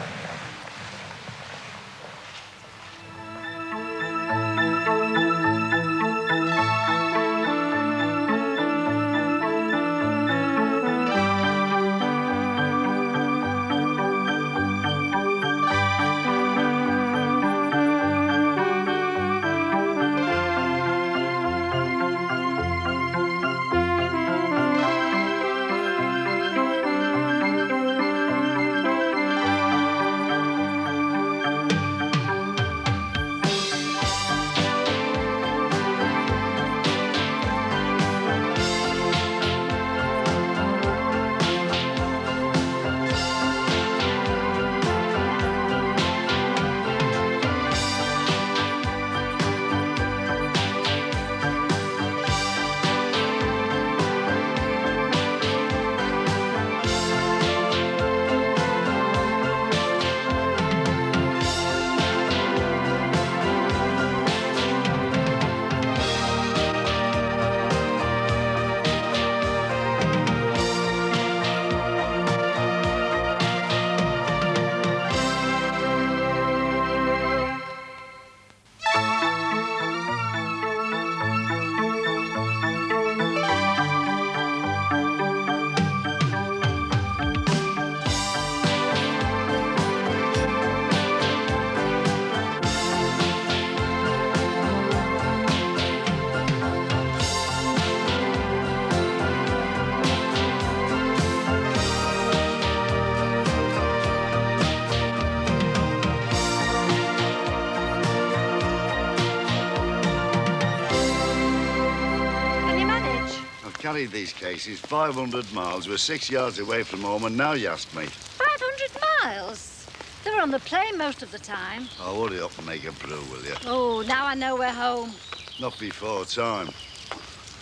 Carried these cases 500 miles. We're 6 yards away from home, and now you ask me. 500 miles? They were on the plane most of the time. Oh, hurry up and make a brew, will you? Oh, now I know we're home. Not before time.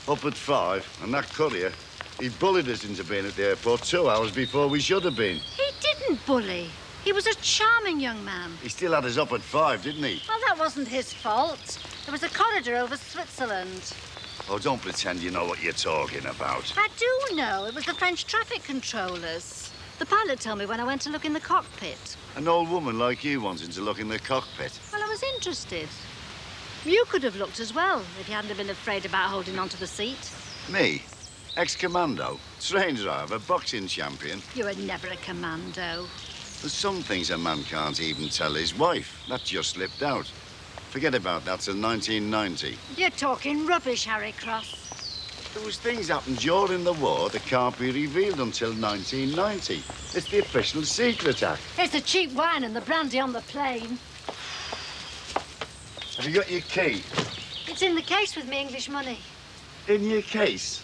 Up at 5, and that courier, he bullied us into being at the airport 2 hours before we should have been. He didn't bully. He was a charming young man. He still had us up at 5, didn't he? Well, that wasn't his fault. There was a corridor over Switzerland. Oh, don't pretend you know what you're talking about. I do know. It was the French traffic controllers. The pilot told me when I went to look in the cockpit. An old woman like you wanting to look in the cockpit. Well, I was interested. You could have looked as well if you hadn't been afraid about holding onto the seat. Me? Ex-commando, train driver, boxing champion. You were never a commando. There's some things a man can't even tell his wife. That just slipped out. Forget about that till 1990. You're talking rubbish, Harry Cross. There was things happened during the war that can't be revealed until 1990. It's the official secret act. It's the cheap wine and the brandy on the plane. Have you got your key? It's in the case with me English money. In your case?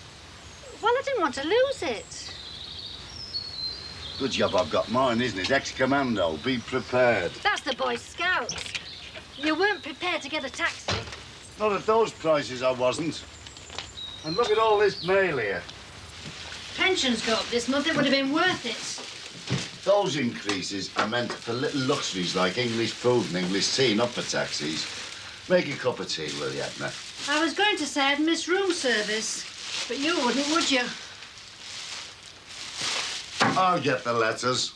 Well, I didn't want to lose it. Good job I've got mine, isn't it? Ex-commando, be prepared. That's the Boy Scouts. You weren't prepared to get a taxi. Not at those prices, I wasn't. And look at all this mail here. Pensions go up this month, it would have been worth it. Those increases are meant for little luxuries like English food and English tea, not for taxis. Make a cup of tea, will you, Edna? I was going to say I'd miss room service, but you wouldn't, would you? I'll get the letters.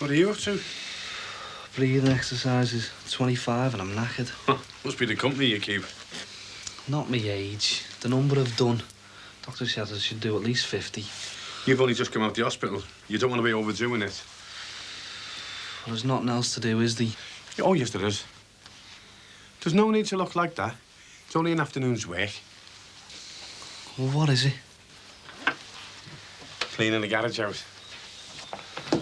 What are you up to? breathing exercises. 25 and I'm knackered. Must be the company you keep. Not me age. The number I've done. Doctor says I should do at least 50. You've only just come out the hospital. You don't want to be overdoing it. Well, there's nothing else to do, is there? Oh, yes, there is. There's no need to look like that. It's only an afternoon's work. Well, what is it? Cleaning the garage out. All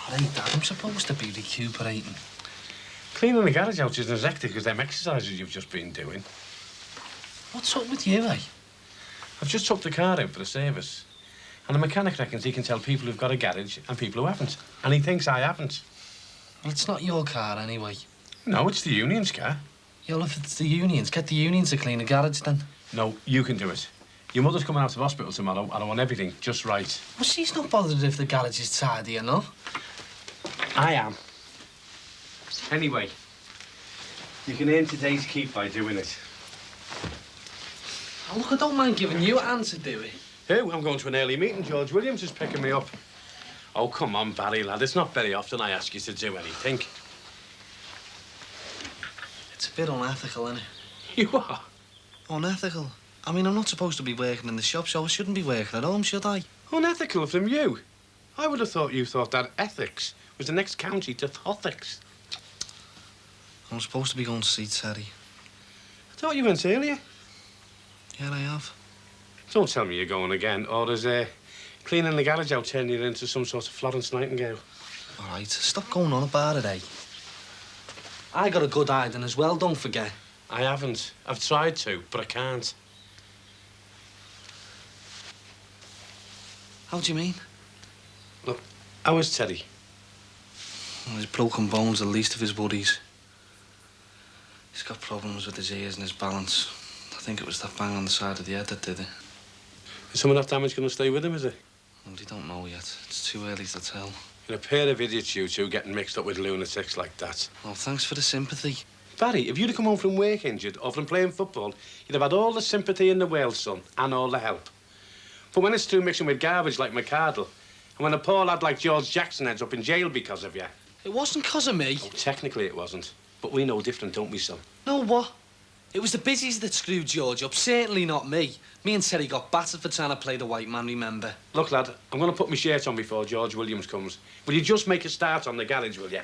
right, Dad, I'm supposed to be recuperating. Cleaning the garage out isn't as hectic as them exercises you've just been doing. What's up with you, eh? I've just took the car in for a service. And the mechanic reckons he can tell people who've got a garage and people who haven't. And he thinks I haven't. Well, it's not your car, anyway. No, it's the union's car. Yeah, well, if it's the unions, get the unions to clean the garage, then. No, you can do it. Your mother's coming out of hospital tomorrow, and I want everything just right. Well, she's not bothered if the garage is tidy, you know? I am. Anyway, you can earn today's keep by doing it. Oh, look, I don't mind giving you a hand to do it. Who? I'm going to an early meeting. George Williams is picking me up. Oh, come on, Barry, lad. It's not very often I ask you to do anything. It's a bit unethical, isn't it? You are? Unethical? I mean, I'm not supposed to be working in the shop, so I shouldn't be working at home, should I? Unethical from you? I would have thought you thought that ethics was the next county to Thothics. I'm supposed to be going to see Terry. I thought you went earlier. Yeah, I have. Don't tell me you're going again, or is cleaning the garage out turning you into some sort of Florence Nightingale? All right, stop going on about it, eh? I got a good hiding as well, don't forget. I haven't. I've tried to, but I can't. How do you mean? Look, how is Teddy? Well, his broken bones are the least of his worries. He's got problems with his ears and his balance. I think it was that bang on the side of the head that did it. Is some of that damage going to stay with him, is it? Well, they don't know yet. It's too early to tell. You're a pair of idiots, you two, getting mixed up with lunatics like that. Well, thanks for the sympathy. Barry, if you'd have come home from work injured or from playing football, you'd have had all the sympathy in the world, son, and all the help. But when it's through mixing with garbage like McCardle, and when a poor lad like George Jackson ends up in jail because of you... It wasn't because of me. Oh, technically it wasn't. But we know different, don't we, son? No, what? It was the busies that screwed George up, certainly not me. Me and Terry got battered for trying to play the white man, remember? Look, lad, I'm going to put my shirt on before George Williams comes. Will you just make a start on the garage, will you?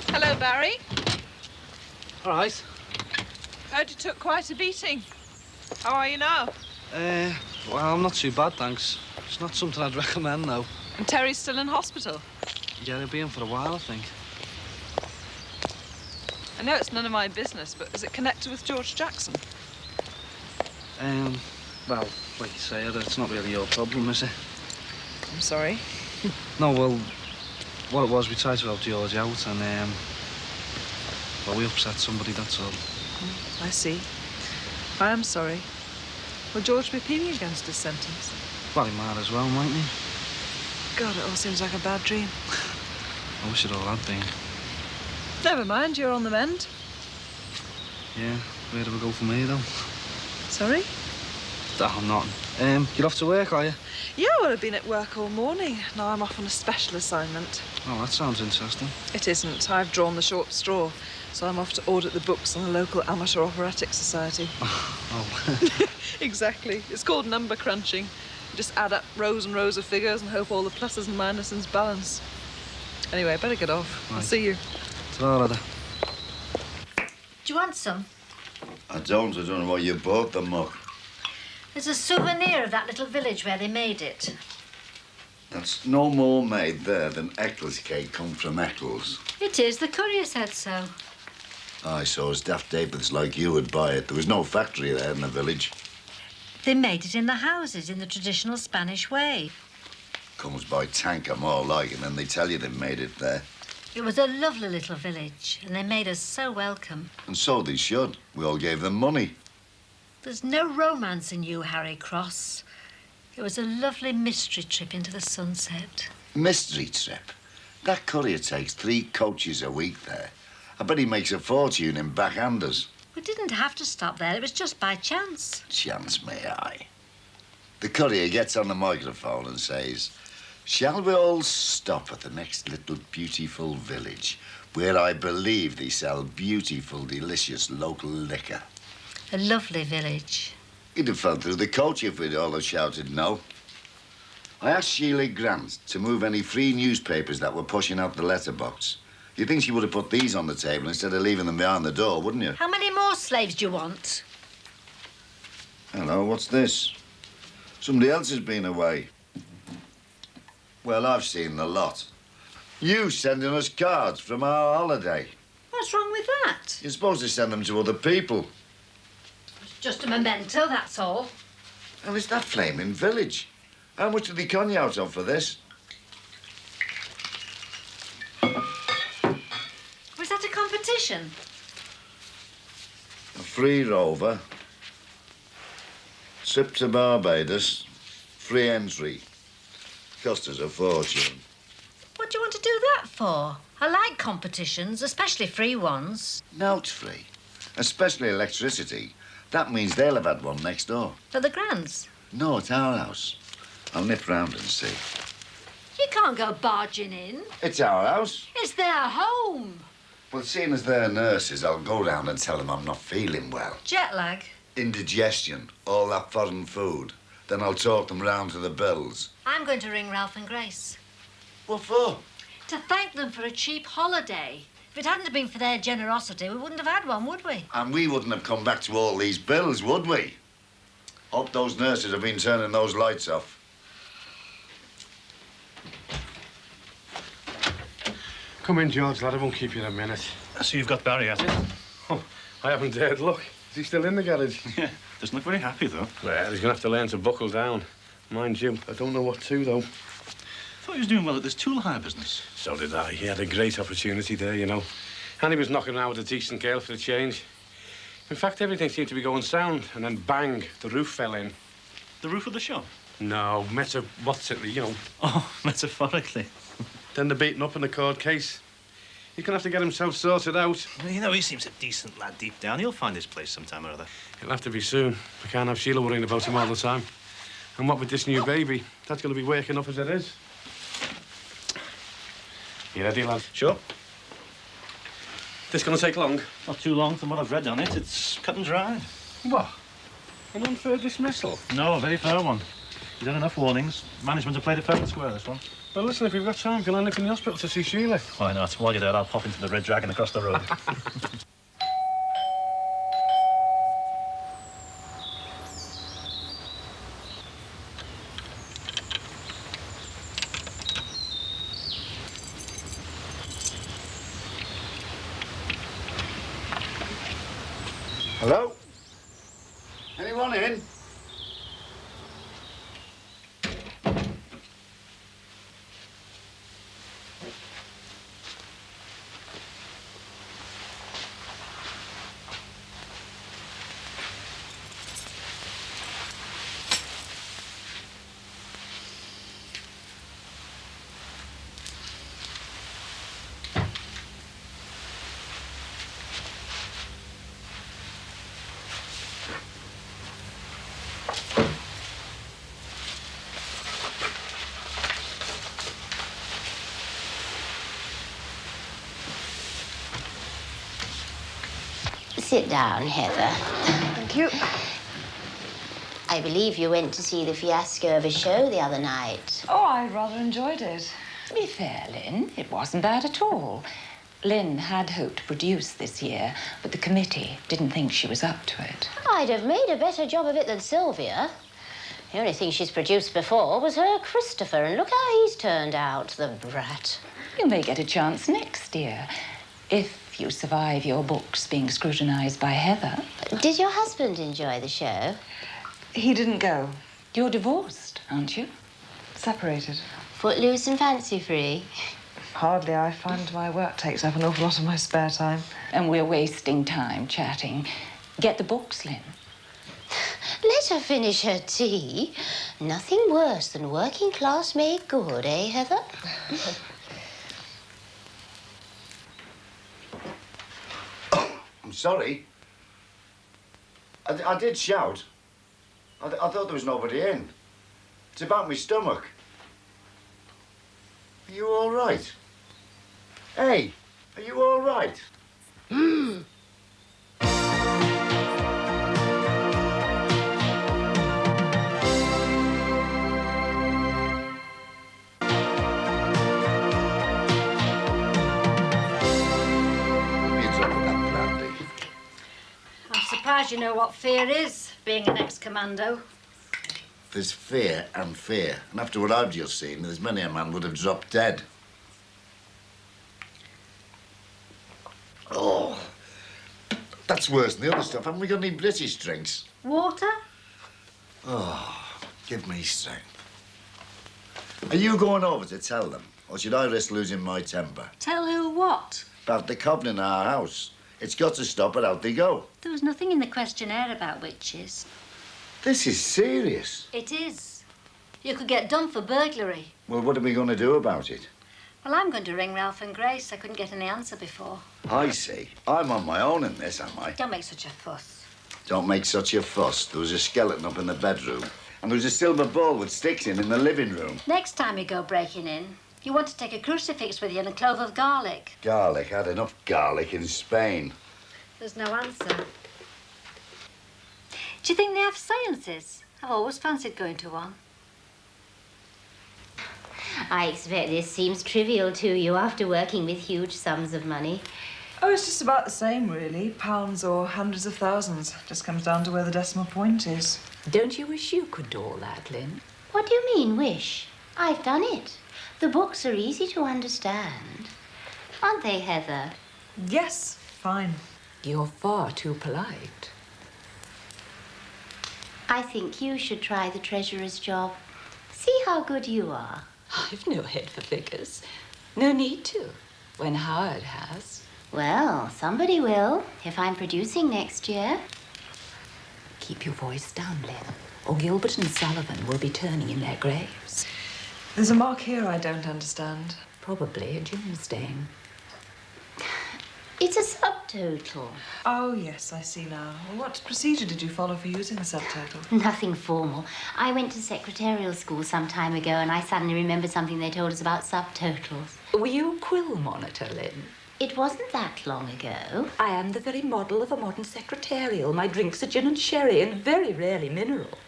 Hello, Barry. All right. Heard you took quite a beating. How are you now? Well, I'm not too bad, thanks. It's not something I'd recommend, though. And Terry's still in hospital? Yeah, he'll be in for a while, I think. I know it's none of my business, but is it connected with George Jackson? Well, like you say, it's not really your problem, is it? I'm sorry. No, well, what it was, we tried to help George out, and, well, we upset somebody, that's all. I see. I am sorry. Will George be appealing against his sentence? Well, he might as well, mightn't he? God, it all seems like a bad dream. I wish it all had been. Never mind, you're on the mend. Yeah, where do we go from here, though? Sorry? Oh, I'm not. You're off to work, are you? Yeah, well, I've been at work all morning. Now I'm off on a special assignment. Oh, that sounds interesting. It isn't. I've drawn the short straw. So I'm off to audit the books on the local amateur operatic society. Oh. Exactly. It's called number crunching. You just add up rows and rows of figures and hope all the pluses and minuses balance. Anyway, I better get off. Right. I'll see you. Ta-ra. Do you want some? I don't know why you bought them, Muck. There's a souvenir of that little village where they made it. That's no more made there than Eccles cake come from Eccles. It is. The courier said so. I saw as daft Davids like you would buy it. There was no factory there in the village. They made it in the houses in the traditional Spanish way. Comes by tanker more like, and then they tell you they made it there. It was a lovely little village, and they made us so welcome. And so they should. We all gave them money. There's no romance in you, Harry Cross. It was a lovely mystery trip into the sunset. Mystery trip? That courier takes 3 coaches a week there. I bet he makes a fortune in backhanders. We We didn't have to stop there. It was just by chance. Chance may I. The courier gets on the microphone and says, "Shall we all stop at the next little beautiful village where I believe they sell beautiful, delicious local liquor?" A lovely village. He'd have fell through the coach if we'd all have shouted no. I asked Sheila Grant to move any free newspapers that were pushing out the letterbox. You'd think she would have put these on the table instead of leaving them behind the door, wouldn't you? How many more slaves do you want? Hello, what's this? Somebody else has been away. Well, I've seen the lot. You sending us cards from our holiday. What's wrong with that? You're supposed to send them to other people. It's just a memento, that's all. And it's that flaming village. How much did they con you out of for this? Was that a competition? A free rover. Trip to Barbados. Free entry. Cost us a fortune. What do you want to do that for? I like competitions, especially free ones. No, it's free. Especially electricity. That means they'll have had one next door. For the Grants? No, it's our house. I'll nip round and see. You can't go barging in. It's our house. It's their home. Well, seeing as they're nurses, I'll go round and tell them I'm not feeling well. Jet lag? Indigestion, all that foreign food. Then I'll talk them round to the bills. I'm going to ring Ralph and Grace. What for? To thank them for a cheap holiday. If it hadn't been for their generosity, we wouldn't have had one, would we? And we wouldn't have come back to all these bills, would we? Hope those nurses have been turning those lights off. Come in, George, lad. I won't keep you a minute. So you've got Barry at it? Oh, I haven't dared look. Is he still in the garage? Yeah. Doesn't look very happy, though. Well, he's going to have to learn to buckle down. Mind you, I don't know what to, though. Thought he was doing well at this tool hire business. So did I. He had a great opportunity there, you know. And he was knocking around with a decent girl for a change. In fact, everything seemed to be going sound, and then bang, the roof fell in. The roof of the shop? No, you know. Oh, metaphorically. Then they're beaten up in the court case. He's going to have to get himself sorted out. Well, you know, he seems a decent lad deep down. He'll find his place sometime or other. It'll have to be soon. I can't have Sheila worrying about him all the time. And what with this new baby? That's going to be waking up as it is. You ready, lad? Sure. This going to take long? Not too long from what I've read on it. It's cut and dried. What? An unfair dismissal? No, a very fair one. You've done enough warnings. Management have played it fair and square, this one. Well, listen, if you've got time, can I nip in the hospital to see Sheila? Why not? While you're there, I'll pop into the Red Dragon across the road. Hello? Anyone in? Sit down, Heather. Thank you. I believe you went to see the fiasco of a show the other night. Oh, I rather enjoyed it. To be fair, Lynn, it wasn't bad at all. Lynn had hoped to produce this year, but the committee didn't think she was up to it. I'd have made a better job of it than Sylvia. The only thing she's produced before was her Christopher, and look how he's turned out, the brat. You may get a chance next year, if you survive your books being scrutinized by Heather. Did your husband enjoy the show? He didn't go. You're divorced, aren't you? Separated. Footloose and fancy-free? Hardly. I find my work takes up an awful lot of my spare time. And we're wasting time chatting. Get the books, Lynn. Let her finish her tea. Nothing worse than working class made good, eh, Heather? I'm sorry. I did shout. I thought there was nobody in. It's about my stomach. Are you all right? Hey, are you all right? I'm surprised you know what fear is, being an ex-commando. There's fear and fear. And after what I've just seen, there's many a man would have dropped dead. Oh, that's worse than the other stuff. Haven't we got any British drinks? Water? Oh, give me strength. Are you going over to tell them? Or should I risk losing my temper? Tell who what? About the coven in our house. It's got to stop or out they go. There was nothing in the questionnaire about witches. This is serious. It is. You could get done for burglary. Well, what are we going to do about it? Well, I'm going to ring Ralph and Grace. I couldn't get any answer before. I see. I'm on my own in this, am I? Don't make such a fuss. Don't make such a fuss. There was a skeleton up in the bedroom. And there was a silver ball with sticks in the living room. Next time you go breaking in, you want to take a crucifix with you and a clove of garlic. Garlic. I had enough garlic in Spain. There's no answer. Do you think they have seances? I've always fancied going to one. I expect this seems trivial to you after working with huge sums of money. Oh, it's just about the same, really. Pounds or hundreds of thousands. Just comes down to where the decimal point is. Don't you wish you could do all that, Lynn? What do you mean, wish? I've done it. The books are easy to understand. Aren't they, Heather? Yes, fine. You're far too polite. I think you should try the treasurer's job. See how good you are. I've no head for figures. No need to, when Howard has. Well, somebody will, if I'm producing next year. Keep your voice down, Lynn, or Gilbert and Sullivan will be turning in their graves. There's a mark here I don't understand. Probably a gem stain. It's a subtotal. Oh, yes, I see now. Well, what procedure did you follow for using the subtotal? Nothing formal. I went to secretarial school some time ago and I suddenly remembered something they told us about subtotals. Were you a quill monitor, Lynn? It wasn't that long ago. I am the very model of a modern secretarial. My drinks are gin and sherry and very rarely mineral.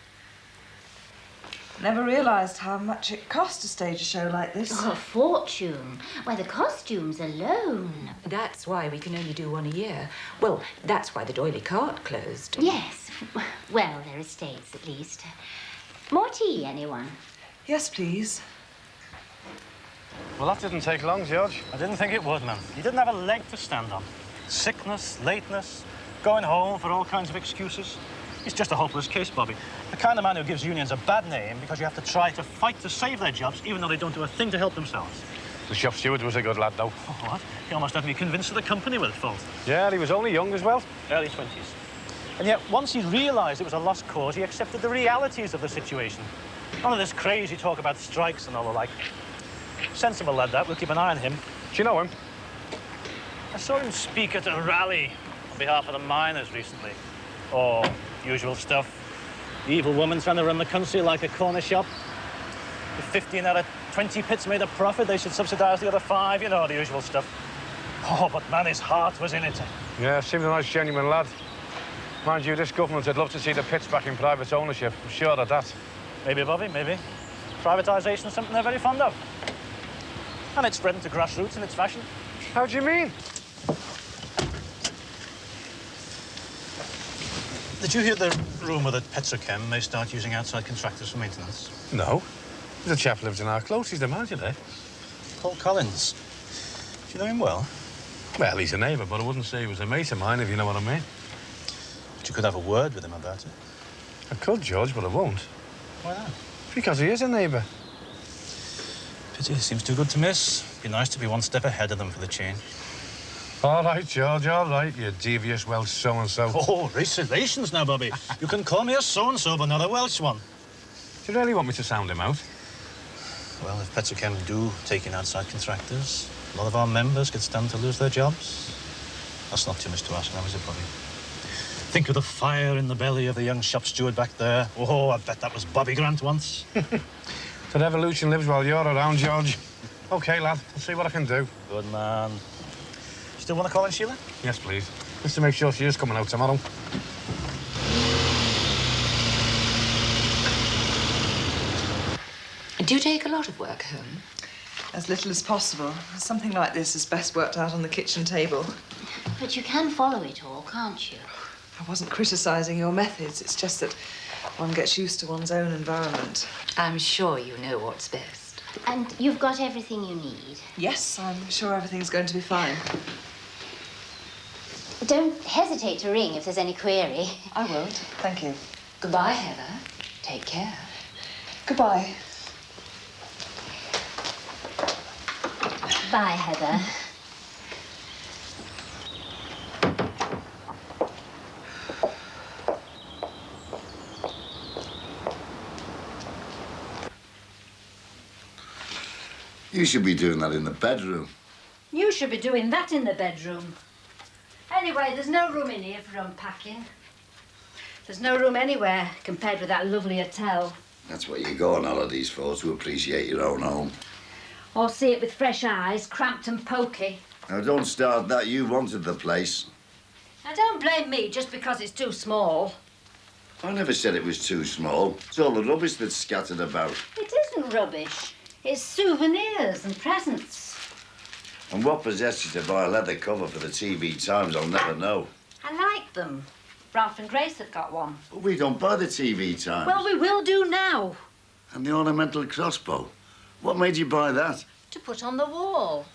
Never realised how much it cost to stage a show like this. Oh, a fortune. Why, the costumes alone. That's why we can only do one a year. Well, that's why the doily cart closed. Yes. Well, their estates, at least. More tea, anyone? Yes, please. Well, that didn't take long, George. I didn't think it would, man. You didn't have a leg to stand on. Sickness, lateness, going home for all kinds of excuses. He's just a hopeless case, Bobby. The kind of man who gives unions a bad name because you have to try to fight to save their jobs, even though they don't do a thing to help themselves. The shop steward was a good lad, though. Oh, what? He almost had to be convinced that the company were at fault. Yeah, he was only young as well. Early 20s. And yet, once he realised it was a lost cause, he accepted the realities of the situation. None of this crazy talk about strikes and all the like. Sensible lad, that. We'll keep an eye on him. Do you know him? I saw him speak at a rally on behalf of the miners recently. Oh, usual stuff. The evil woman trying to run the country like a corner shop. If 15 out of 20 pits made a profit, they should subsidise the other 5. You know, the usual stuff. Oh, but man, his heart was in it. Yeah, seemed a nice, genuine lad. Mind you, this government would love to see the pits back in private ownership. I'm sure of that. Maybe, Bobby, maybe. Privatisation is something they're very fond of. And it's spreading to grassroots in its fashion. How do you mean? Did you hear the rumour that Petrochem may start using outside contractors for maintenance? No. There's a chap who lives in our close. He's the manager there. Paul Collins. Do you know him well? Well, he's a neighbour, but I wouldn't say he was a mate of mine, if you know what I mean. But you could have a word with him about it. I could, George, but I won't. Why not? Because he is a neighbour. Pity, seems too good to miss. Be nice to be one step ahead of them for the change. All right, George, all right, you devious Welsh so-and-so. Oh, race relations now, Bobby. You can call me a so-and-so, but not a Welsh one. Do you really want me to sound him out? Well, if Petrochem do take in outside contractors, a lot of our members could stand to lose their jobs. That's not too much to ask now, is it, Bobby? Think of the fire in the belly of the young shop steward back there. Oh, I bet that was Bobby Grant once. The revolution lives while you're around, George. OK, lad, I'll see what I can do. Good man. Still want to call in Sheila? Yes, please. Just to make sure she is coming out tomorrow. Do you take a lot of work home? As little as possible. Something like this is best worked out on the kitchen table. But you can follow it all, can't you? I wasn't criticising your methods. It's just that one gets used to one's own environment. I'm sure you know what's best. And you've got everything you need? Yes, I'm sure everything's going to be fine. Don't hesitate to ring if there's any query. I won't. Thank you. Goodbye, Heather. Take care. Goodbye. Bye, Heather. You should be doing that in the bedroom. You should be doing that in the bedroom. Anyway, there's no room in here for unpacking. There's no room anywhere compared with that lovely hotel. That's what you go on holidays for, to appreciate your own home. Or see it with fresh eyes, cramped and pokey. Now, don't start that. You wanted the place. Now, don't blame me just because it's too small. I never said it was too small. It's all the rubbish that's scattered about. It isn't rubbish. It's souvenirs and presents. And what possessed you to buy a leather cover for the TV Times, I'll never know. I like them. Ralph and Grace have got one. But we don't buy the TV Times. Well, we will do now. And the ornamental crossbow. What made you buy that? To put on the wall.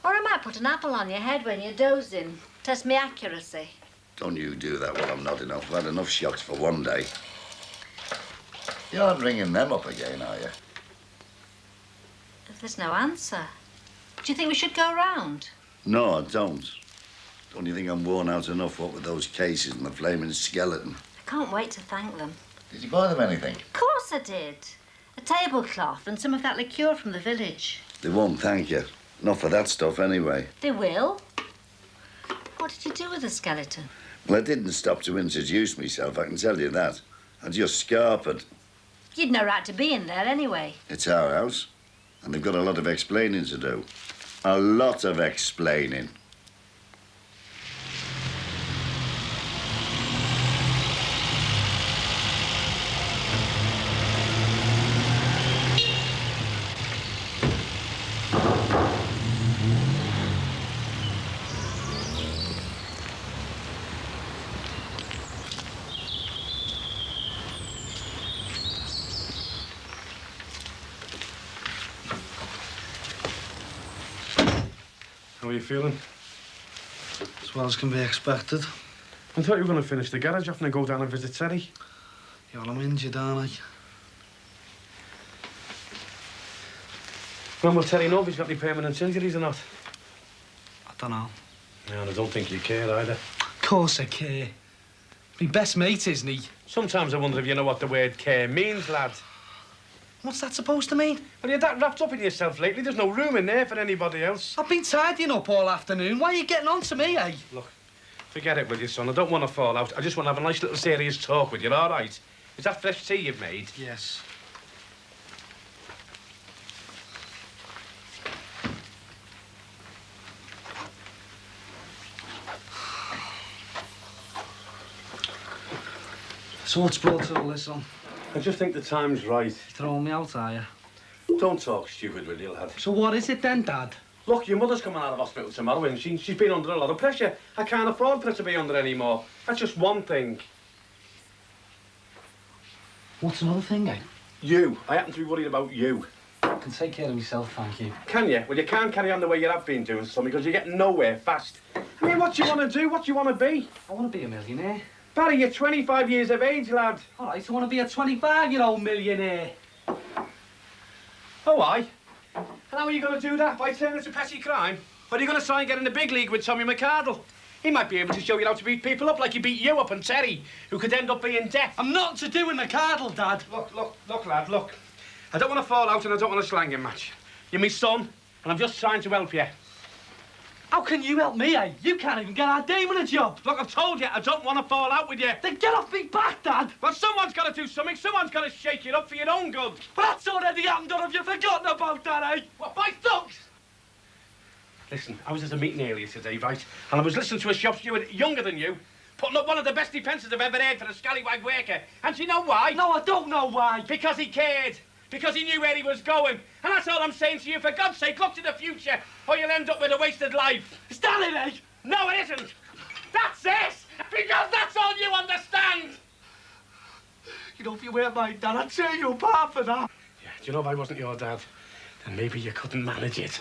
Or I might put an apple on your head when you're dozing. Test me accuracy. Don't you do that while I'm nodding off. I've had enough shocks for one day. You aren't ringing them up again, are you? If there's no answer, do you think we should go round? No, I don't. Don't you think I'm worn out enough, what with those cases and the flaming skeleton? I can't wait to thank them. Did you buy them anything? Of course I did. A tablecloth and some of that liqueur from the village. They won't thank you. Not for that stuff, anyway. They will. What did you do with the skeleton? Well, I didn't stop to introduce myself, I can tell you that. I just scarpered. You'd no right to be in there anyway. It's our house, and they've got a lot of explaining to do. A lot of explaining. How are you feeling? As well as can be expected. I thought you were going to finish the garage off and go down and visit Terry. Yeah, well, I'm injured, aren't I? When will Terry know if he's got any permanent injuries or not? I don't know. No, and I don't think you care either. Of course I care. My best mate, isn't he? Sometimes I wonder if you know what the word care means, lad. What's that supposed to mean? Well, you're that wrapped up in yourself lately. There's no room in there for anybody else. I've been tidying up all afternoon. Why are you getting on to me, eh? Look, forget it, will you, son? I don't want to fall out. I just want to have a nice little serious talk with you, all right? Is that fresh tea you've made? Yes. So what's brought all this on? I just think the time's right. You're throwing me out, are you? Don't talk stupid, will you, lad? So what is it then, Dad? Look, your mother's coming out of hospital tomorrow and she's been under a lot of pressure. I can't afford for her to be under anymore. That's just one thing. What's another thing, eh? You. I happen to be worried about you. I can take care of myself, thank you. Can you? Well, you can't carry on the way you have been doing, son, because you're getting nowhere fast. I mean, what do you want to do? What do you want to be? I want to be a millionaire. Barry, you're 25 years of age, lad. All right, I want to be a 25-year-old millionaire. Oh, aye? And how are you going to do that? By turning to petty crime? Or are you going to try and get in the big league with Tommy McArdle? He might be able to show you how to beat people up like he beat you up and Terry, who could end up being deaf. I'm not to do with McArdle, Dad. Look, lad, look. I don't want to fall out and I don't want a slanging match. You're my son, and I'm just trying to help you. How can you help me, eh? You can't even get our Damon a job. Look, I've told you, I don't want to fall out with you. Then get off me back, Dad. Well, someone's got to do something. Someone's got to shake it up for your own good. But that's already happened, or have you forgotten about that, eh? What, by thugs? Listen, I was at a meeting earlier today, right? And I was listening to a shop steward younger than you, putting up one of the best defences I've ever heard for a scallywag worker. And do you know why? No, I don't know why. Because he cared. Because he knew where he was going. And that's all I'm saying to you. For God's sake, look to the future, or you'll end up with a wasted life. Is that it, eh? No, it isn't. That's it. Because that's all you understand. You know, if you weren't my dad, I'd tear you apart for that. Yeah, do you know if I wasn't your dad, then maybe you couldn't manage it.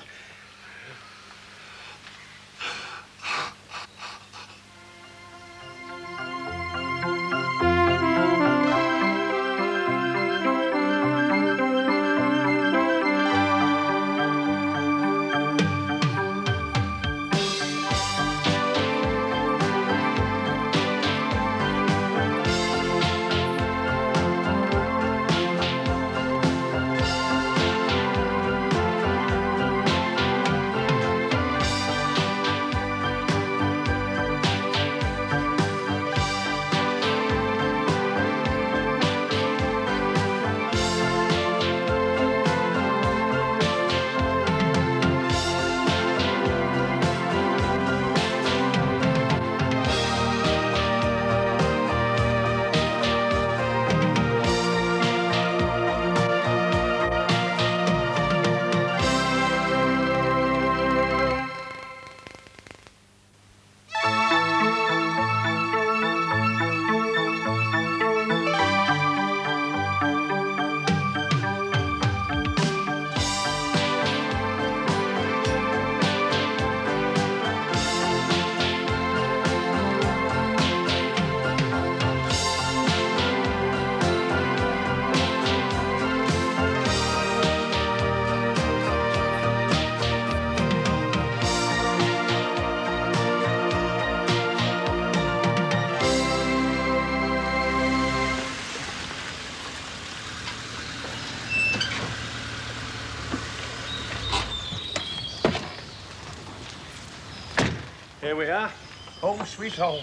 Here we are. Home sweet home.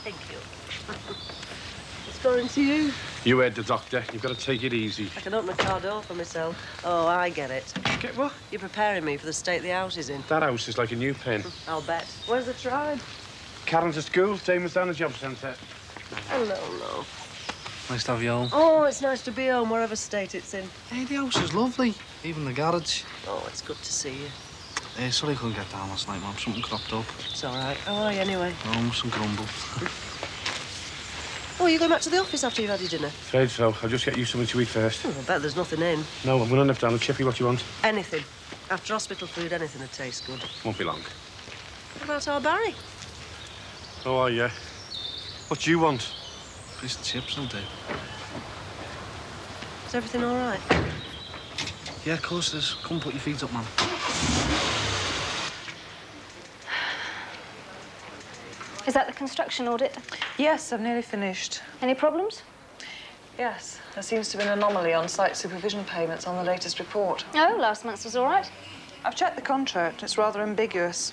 Thank you. It's going to you. You heard the doctor. You've got to take it easy. I can open a car door for myself. Oh, I get it. Get what? You're preparing me for the state the house is in. That house is like a new pen. I'll bet. Where's the tribe? Karen's at school. Damon's down the job centre. Hello. Nice to have you home. Oh, it's nice to be home, wherever state it's in. Hey, the house is lovely. Even the garage. Oh, it's good to see you. Sorry I couldn't get down last night, Mum. Something cropped up. It's all right. How are you, anyway? Oh, some grumble. Oh, you going back to the office after you've had your dinner? Afraid so. I'll just get you something to eat first. Oh, I bet there's nothing in. No, I'm going to nip down and Chippy. What you want? Anything. After hospital food, anything that tastes good. Won't be long. What about our Barry? Oh, yeah. What do you want? Fish and chips will do. Is everything all right? Yeah, of course it is. Come put your feet up, man. Is that the construction audit? Yes, I've nearly finished. Any problems? Yes, there seems to be an anomaly on site supervision payments on the latest report. Oh, last month's was all right. I've checked the contract. It's rather ambiguous.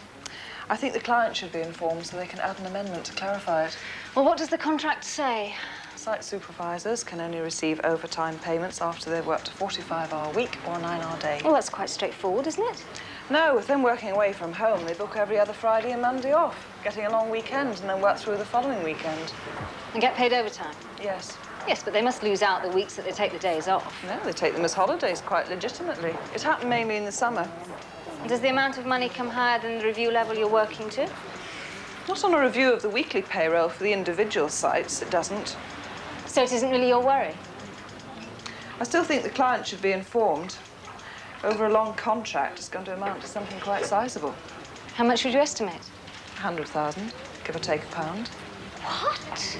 I think the client should be informed so they can add an amendment to clarify it. Well, what does the contract say? Site supervisors can only receive overtime payments after they've worked a 45-hour week or a 9-hour day. Well, that's quite straightforward, isn't it? No, with them working away from home, they book every other Friday and Monday off, getting a long weekend and then work through the following weekend. And get paid overtime? Yes. Yes, but they must lose out the weeks that they take the days off. No, they take them as holidays quite legitimately. It happened mainly in the summer. And does the amount of money come higher than the review level you're working to? Not on a review of the weekly payroll for the individual sites, it doesn't. So it isn't really your worry? I still think the client should be informed. Over a long contract, it's going to amount to something quite sizable. How much would you estimate? 100,000, give or take £1. What?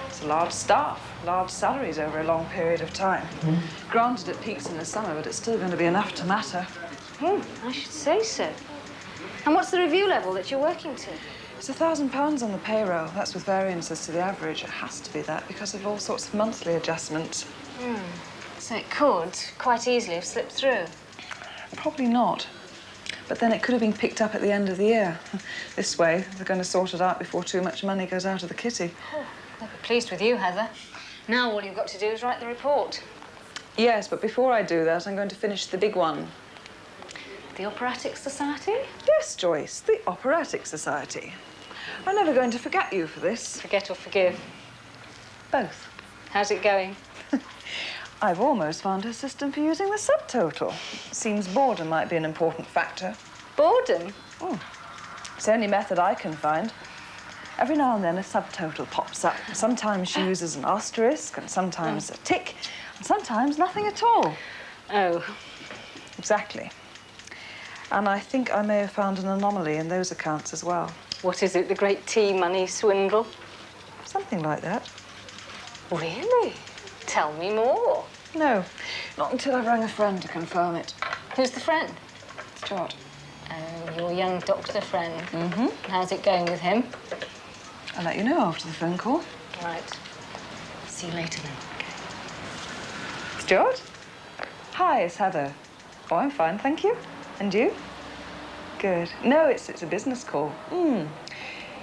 It's a large staff, large salaries over a long period of time. Granted, it peaks in the summer, but it's still going to be enough to matter. I should say so. And what's the review level that you're working to? It's £1,000 on the payroll. That's with variances to the average. It has to be that because of all sorts of monthly adjustments. So it could quite easily have slipped through? Probably not. But then it could have been picked up at the end of the year. This way, they're going to sort it out before too much money goes out of the kitty. Oh, they'll be pleased with you, Heather. Now all you've got to do is write the report. Yes, but before I do that, I'm going to finish the big one. The Operatic Society? Yes, Joyce, the Operatic Society. I'm never going to forget you for this. Forget or forgive? Both. How's it going? I've almost found a system for using the subtotal. Seems boredom might be an important factor. Boredom? Oh. It's the only method I can find. Every now and then a subtotal pops up. Sometimes she uses an asterisk, and sometimes a tick, and sometimes nothing at all. Oh. Exactly. And I think I may have found an anomaly in those accounts as well. What is it, the great tea money swindle? Something like that. Really? Tell me more. No, not until I've rang a friend to confirm it. Who's the friend? Stuart. Oh, your young doctor friend. Mm-hmm. How's it going with him? I'll let you know after the phone call. Right. See you later then. Stuart? Hi, it's Heather. Oh, I'm fine, thank you. And you? Good. No, it's a business call. You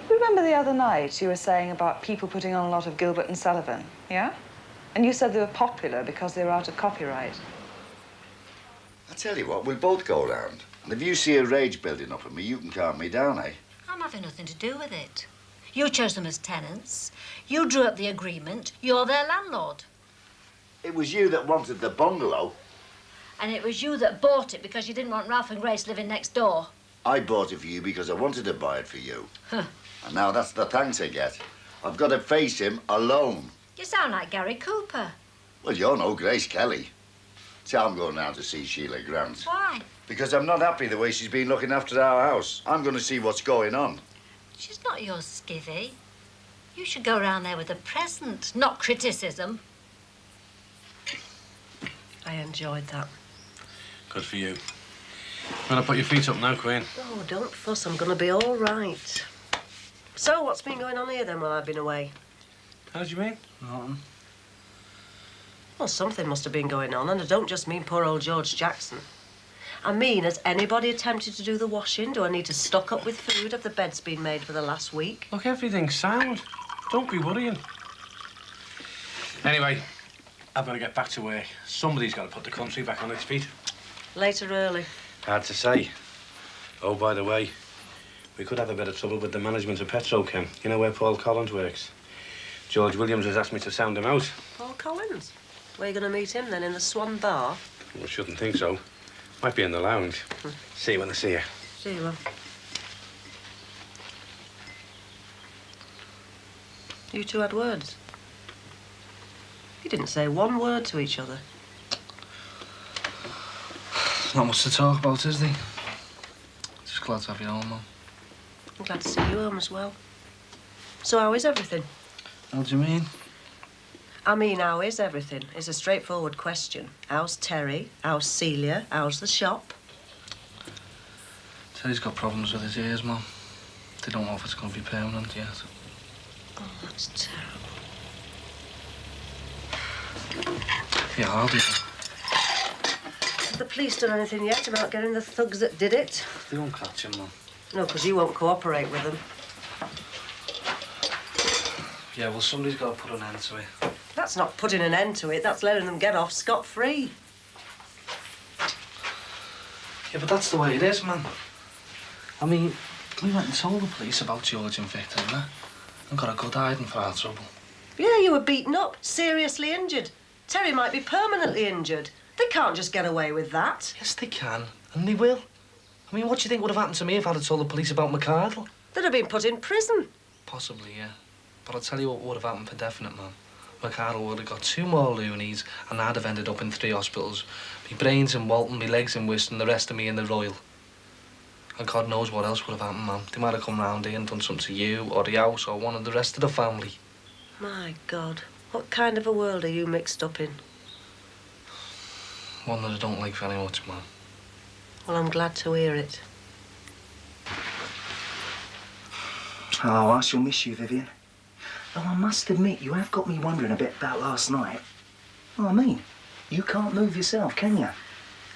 remember the other night you were saying about people putting on a lot of Gilbert and Sullivan, yeah? And you said they were popular because they were out of copyright. I tell you what, we'll both go round. And if you see a rage building up in me, you can calm me down, eh? I'm having nothing to do with it. You chose them as tenants. You drew up the agreement. You're their landlord. It was you that wanted the bungalow. And it was you that bought it because you didn't want Ralph and Grace living next door. I bought it for you because I wanted to buy it for you. Huh. And now that's the thanks I get. I've got to face him alone. You sound like Gary Cooper. Well, you're no Grace Kelly. See, I'm going now to see Sheila Grant. Why? Because I'm not happy the way she's been looking after our house. I'm going to see what's going on. She's not your skivvy. You should go round there with a present, not criticism. I enjoyed that. Good for you. Better put your feet up now, Queen. Oh, don't fuss. I'm going to be all right. So, what's been going on here, then, while I've been away? How do you mean? Nothing. Well, something must have been going on, and I don't just mean poor old George Jackson. I mean, has anybody attempted to do the washing? Do I need to stock up with food? Have the beds been made for the last week? Look, everything's sound. Don't be worrying. Anyway, I've got to get back to work. Somebody's got to put the country back on its feet. Late or early? Hard to say. Oh, by the way, we could have a bit of trouble with the management of Petrochem. You know where Paul Collins works? George Williams has asked me to sound him out. Paul Collins? Where are you going to meet him, then? In the Swan Bar? Well, I shouldn't think so. Might be in the lounge. See you when I see you. See you, love. You two had words? You didn't say one word to each other. Not much to talk about, is there? Just glad to have you home, Mum. I'm glad to see you home as well. So how is everything? How do you mean? I mean, how is everything? It's a straightforward question. How's Terry? How's Celia? How's the shop? Terry's got problems with his ears, Mum. They don't know if it's going to be permanent yet. Oh, that's terrible. Yeah, I'll do. Have the police done anything yet about getting the thugs that did it? They won't catch him, Mum. No, because you won't cooperate with them. Yeah, well, somebody's got to put an end to it. That's not putting an end to it. That's letting them get off scot-free. Yeah, but that's the way it is, man. I mean, we went and told the police about George and Victor and got a good hiding for our trouble. Yeah, you were beaten up, seriously injured. Terry might be permanently injured. They can't just get away with that. Yes, they can, and they will. I mean, what do you think would have happened to me if I'd have told the police about McCardle? They'd have been put in prison. Possibly, yeah. But I'll tell you what would have happened for definite, man. McCardle would have got 2 more loonies, and I'd have ended up in 3 hospitals. My brains in Walton, my legs in Wiston, the rest of me in the Royal. And God knows what else would have happened, man. They might have come round here and done something to you, or the house, or one of the rest of the family. My God, what kind of a world are you mixed up in? One that I don't like very much, man. Well, I'm glad to hear it. Oh, I shall miss you, Vivian. Though I must admit, you have got me wondering a bit about last night. Well, I mean, you can't move yourself, can you?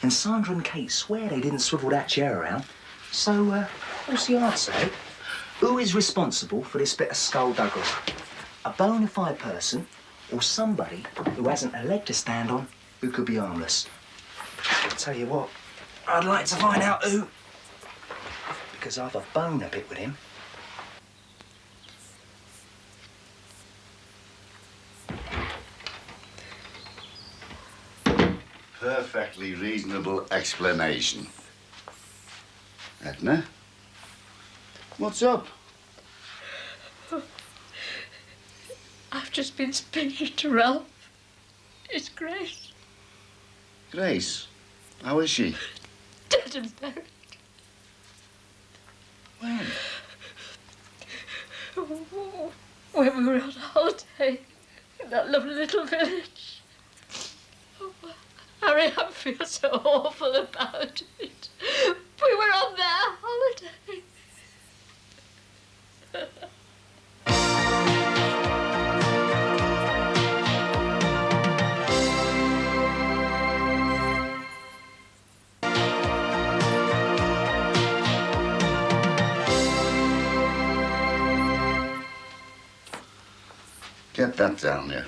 And Sandra and Kate swear they didn't swivel that chair around. So, what's the answer? Who is responsible for this bit of skullduggery? A bona fide person or somebody who hasn't a leg to stand on who could be harmless? I'll tell you what, I'd like to find out who. Because I've a bone a bit with him. Perfectly reasonable explanation. Edna? What's up? I've just been speaking to Ralph. It's Grace. Grace? How is she? Dead and buried. When? When we were on holiday in that lovely little village. Oh, Harry, I feel so awful about it. We were on their holiday. Get that down here.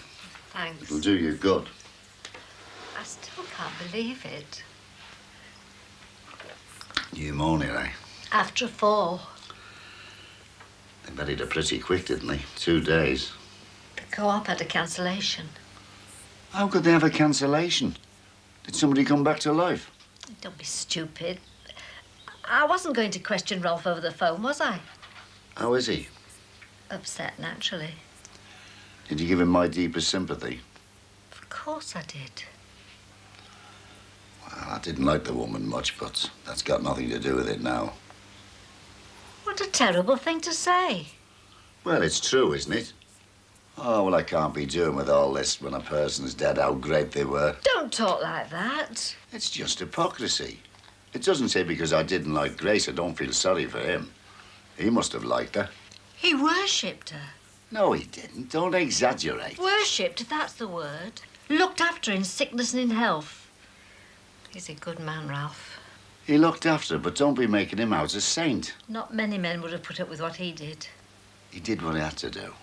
Thanks. It'll do you good. I still can't believe it. Pneumonia, eh? After a fall, They buried her pretty quick, didn't they? 2 days. the co-op had a cancellation. How could they have a cancellation? Did somebody come back to life? Don't be stupid. I wasn't going to question Rolf over the phone, was I? How is he? Upset, naturally. Did you give him my deepest sympathy? Of course I did. Well, I didn't like the woman much, but that's got nothing to do with it now. What a terrible thing to say. Well, it's true, isn't it? Oh, well, I can't be doing with all this when a person's dead how great they were. Don't talk like that. It's just hypocrisy. It doesn't say because I didn't like Grace, I don't feel sorry for him. He must have liked her. He worshipped her. No, he didn't. Don't exaggerate. Worshipped, that's the word. Looked after her in sickness and in health. He's a good man, Ralph. He looked after her, but don't be making him out a saint. Not many men would have put up with what he did. He did what he had to do.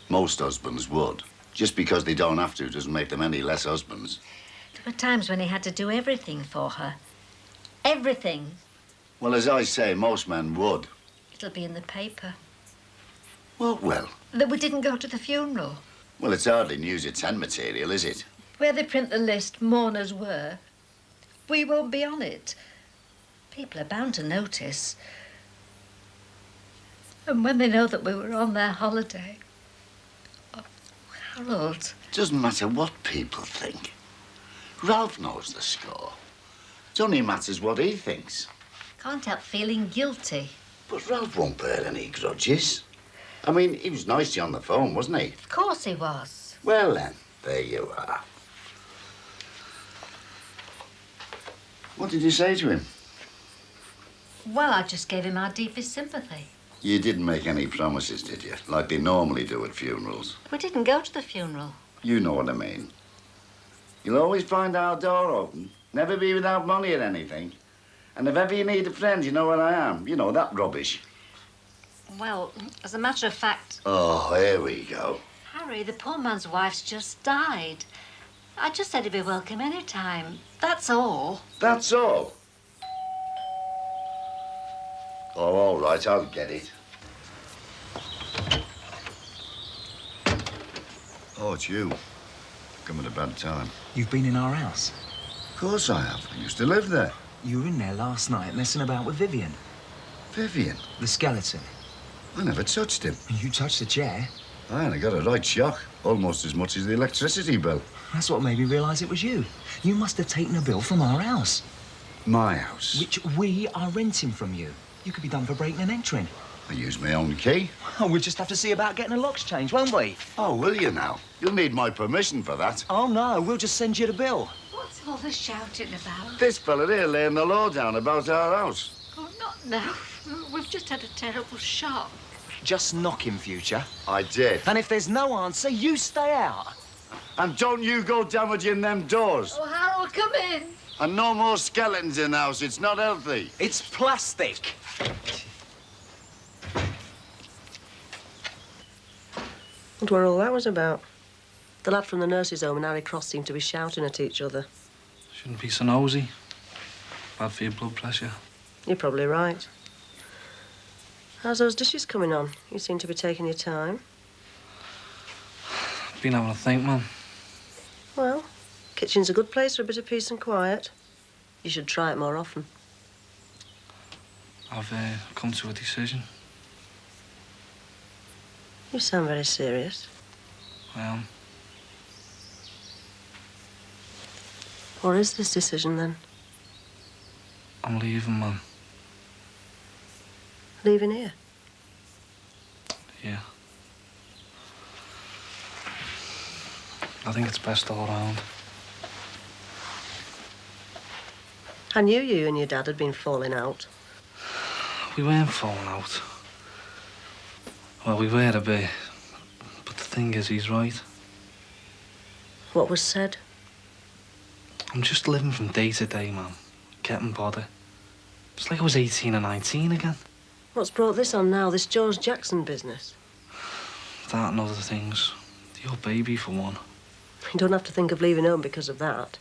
Most husbands would. Just because they don't have to doesn't make them any less husbands. There were times when he had to do everything for her. Everything. Well, as I say, most men would. It'll be in the paper. Well. That we didn't go to the funeral. Well, it's hardly News at 10 material, is it? Where they print the list, mourners were. We won't be on it. People are bound to notice. And when they know that we were on their holiday... Oh, Harold. Doesn't matter what people think. Ralph knows the score. It only matters what he thinks. Can't help feeling guilty. But Ralph won't bear any grudges. I mean, he was nice to you on the phone, wasn't he? Of course he was. Well, then, there you are. What did you say to him? Well, I just gave him our deepest sympathy. You didn't make any promises, did you? Like they normally do at funerals. We didn't go to the funeral. You know what I mean. You'll always find our door open. Never be without money or anything. And if ever you need a friend, you know where I am. You know, that rubbish. Well, as a matter of fact... Oh, here we go. Harry, the poor man's wife's just died. I just said he'd be welcome any time. That's all. That's all? Oh, all right, I'll get it. Oh, it's you. Come at a bad time. You've been in our house? Of course I have. I used to live there. You were in there last night messing about with Vivian. Vivian? The skeleton. I never touched him. You touched the chair. Aye, and I got a right shock. Almost as much as the electricity bill. That's what made me realise it was you. You must have taken a bill from our house. My house? Which we are renting from you. You could be done for breaking and entering. I use my own key. Oh, we'll just have to see about getting the locks changed, won't we? Oh, will you now? You'll need my permission for that. Oh, no, we'll just send you the bill. What's all the shouting about? This fella here laying the law down about our house. Oh, not now. We've just had a terrible shock. Just knock in future. I did. And if there's no answer, you stay out. And don't you go damaging them doors. Oh, Harold, come in. And no more skeletons in the house. It's not healthy. It's plastic. And what all that was about. The lad from the nurse's home and Harry Cross seemed to be shouting at each other. Shouldn't be so nosy. Bad for your blood pressure. You're probably right. How's those dishes coming on? You seem to be taking your time. Been having a think, Mum. Well, kitchen's a good place for a bit of peace and quiet. You should try it more often. I've come to a decision. You sound very serious. I am. What is this decision, then? I'm leaving, Mum. Leaving here? Yeah. I think it's best all around. I knew you and your dad had been falling out. We weren't falling out. Well, we were a bit. But the thing is, he's right. What was said? I'm just living from day to day, man. Getting bother. It's like I was 18 or 19 again. What's brought this on now, this George Jackson business? That and other things. Your baby, for one. You don't have to think of leaving home because of that.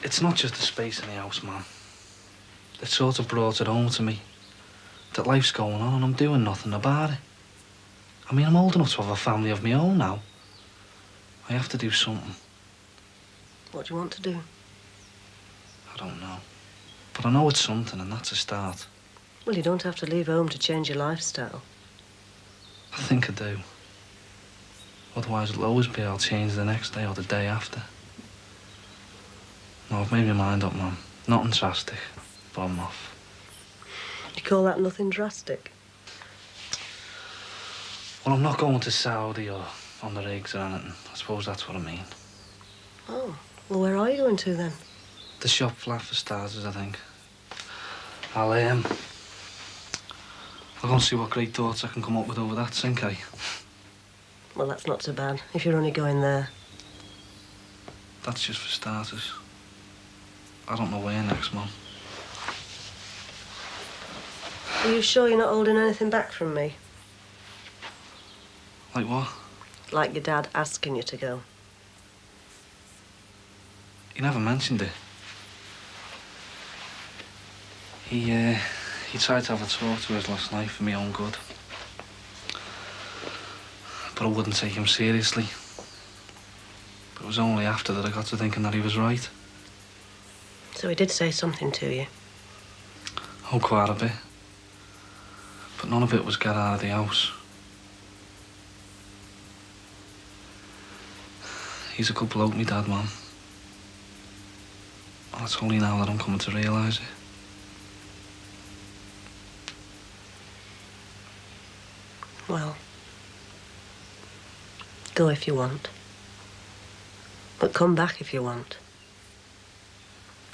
It's not just the space in the house, man. It sort of brought it home to me. That life's going on and I'm doing nothing about it. I mean, I'm old enough to have a family of my own now. I have to do something. What do you want to do? I don't know. But I know it's something, and that's a start. Well, you don't have to leave home to change your lifestyle. I think I do. Otherwise, it'll always be I'll change the next day or the day after. No, I've made my mind up, Mum. Nothing drastic, but I'm off. You call that nothing drastic? Well, I'm not going to Saudi or on the rigs or anything. I suppose that's what I mean. Oh, well, where are you going to, then? The shop flat for starters, I think. I'll go and see what great thoughts I can come up with over that sink, eh? Well, that's not so bad, if you're only going there. That's just for starters. I don't know where next, Mum. Are you sure you're not holding anything back from me? Like what? Like your dad asking you to go. He never mentioned it. He tried to have a talk to us last night for my own good. But I wouldn't take him seriously. But it was only after that I got to thinking that he was right. So he did say something to you? Oh, quite a bit. But none of it was get out of the house. He's a good bloke, me dad, Mum. And it's only now that I'm coming to realise it. Well, go if you want. But come back if you want.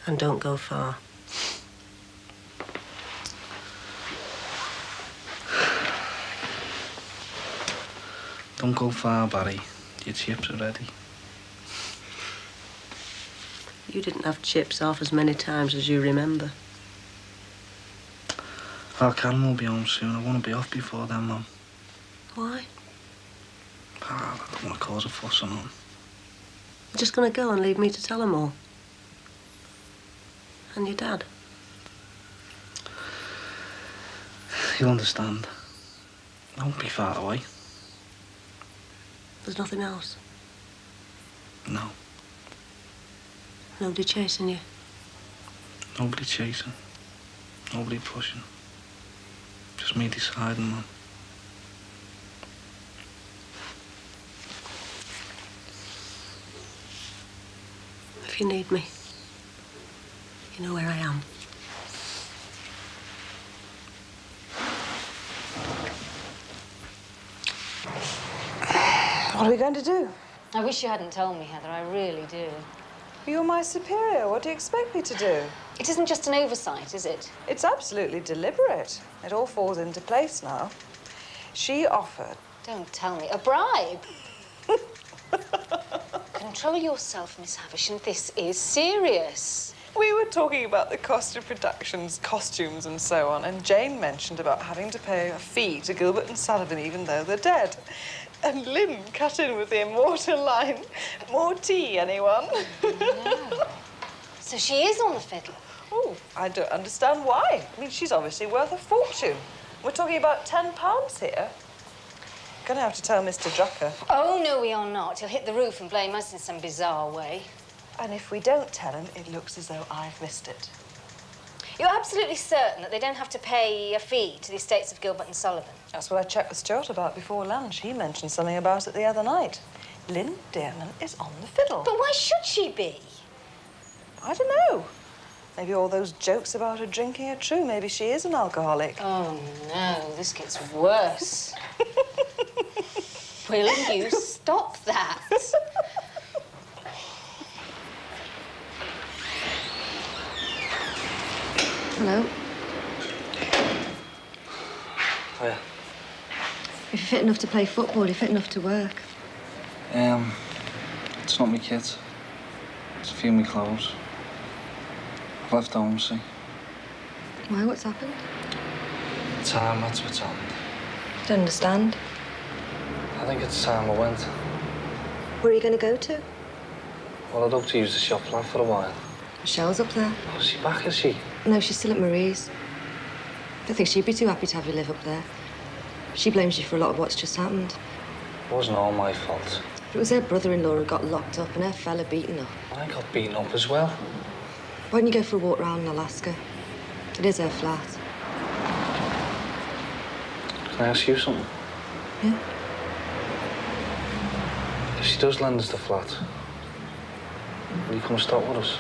And don't go far. Don't go far, Barry. Your chips are ready. You didn't have chips half as many times as you remember. Our Karen will be home soon. I want to be off before then, Mum. Why? I don't want to cause a fuss or nothing. You're just going to go and leave me to tell them all? And your dad? He'll understand. I won't be far away. There's nothing else? No. Nobody chasing you? Nobody chasing. Nobody pushing. Just me deciding, Mum. If you need me, you know where I am. What are we going to do? I wish you hadn't told me, Heather. I really do. You're my superior. What do you expect me to do? It isn't just an oversight, is it? It's absolutely deliberate. It all falls into place now. She offered... Don't tell me. A bribe? control yourself, Miss Havisham. This is serious. We were talking about the cost of productions, costumes and so on, and Jane mentioned about having to pay a fee to Gilbert and Sullivan even though they're dead. And Lynn cut in with the immortal line, more tea, anyone? No. So she is on the fiddle? Oh, I don't understand why. I mean, she's obviously worth a fortune. We're talking about £10 here. Gonna have to tell Mr. Drucker. Oh, no, we are not. He'll hit the roof and blame us in some bizarre way. And if we don't tell him, it looks as though I've missed it. You're absolutely certain that they don't have to pay a fee to the estates of Gilbert and Sullivan? That's what I checked with Stuart about before lunch. He mentioned something about it the other night. Lynn Dearman is on the fiddle. But why should she be? I don't know. Maybe all those jokes about her drinking are true. Maybe she is an alcoholic. Oh, no, this gets worse. Will you stop that? Hello. Oh, yeah. If you're fit enough to play football, you're fit enough to work. It's not me kids. It's a few of me clothes. I've left home, see. Why? What's happened? Time, that's what's happened. Don't understand. I think it's time I went. Where are you going to go to? Well, I'd hope to use the shop flat for a while. Michelle's up there. Oh, is she back, is she? No, she's still at Marie's. Don't think she'd be too happy to have you live up there. She blames you for a lot of what's just happened. It wasn't all my fault. It was her brother-in-law who got locked up and her fella beaten up. I got beaten up as well. Why don't you go for a walk round in Alaska? It is her flat. Can I ask you something? Yeah? If she does lend us the flat, will you come stop with us?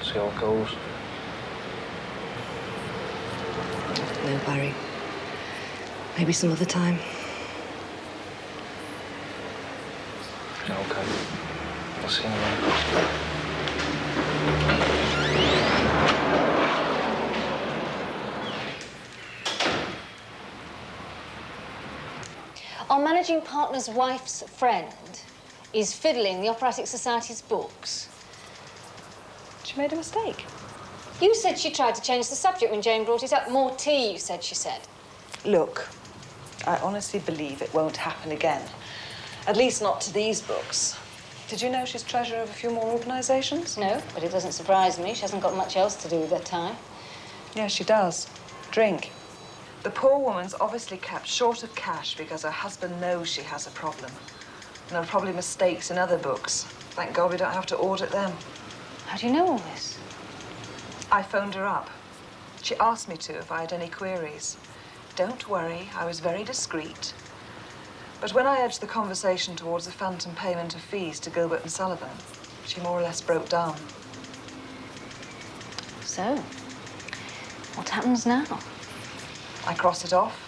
See how it goes. No, Barry. Maybe some other time. Yeah, okay. I'll see you in a minute. Our managing partner's wife's friend is fiddling the Operatic Society's books. She made a mistake. You said she tried to change the subject when Jane brought it up. More tea, you said she said. Look, I honestly believe it won't happen again. At least not to these books. Did you know she's treasurer of a few more organisations? No, but it doesn't surprise me. She hasn't got much else to do with her time. Yes, she does. Drink. The poor woman's obviously kept short of cash because her husband knows she has a problem. And there are probably mistakes in other books. Thank God we don't have to audit them. How do you know all this? I phoned her up. She asked me to if I had any queries. Don't worry, I was very discreet. But when I edged the conversation towards a phantom payment of fees to Gilbert and Sullivan, she more or less broke down. So, what happens now? I cross it off.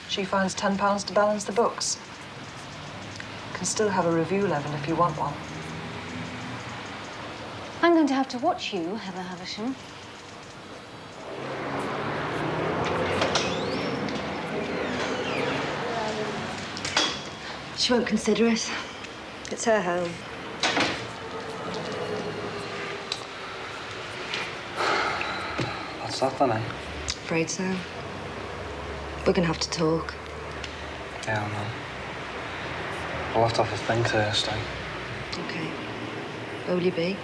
She finds £10 to balance the books. Can still have a review level if you want one. I'm going to have to watch you, Heather Havisham. She won't consider it. It's her home. What's that then, eh? Afraid so. We're going to have to talk. Yeah, I know. We'll have to have a think Thursday. Okay. Where will you be?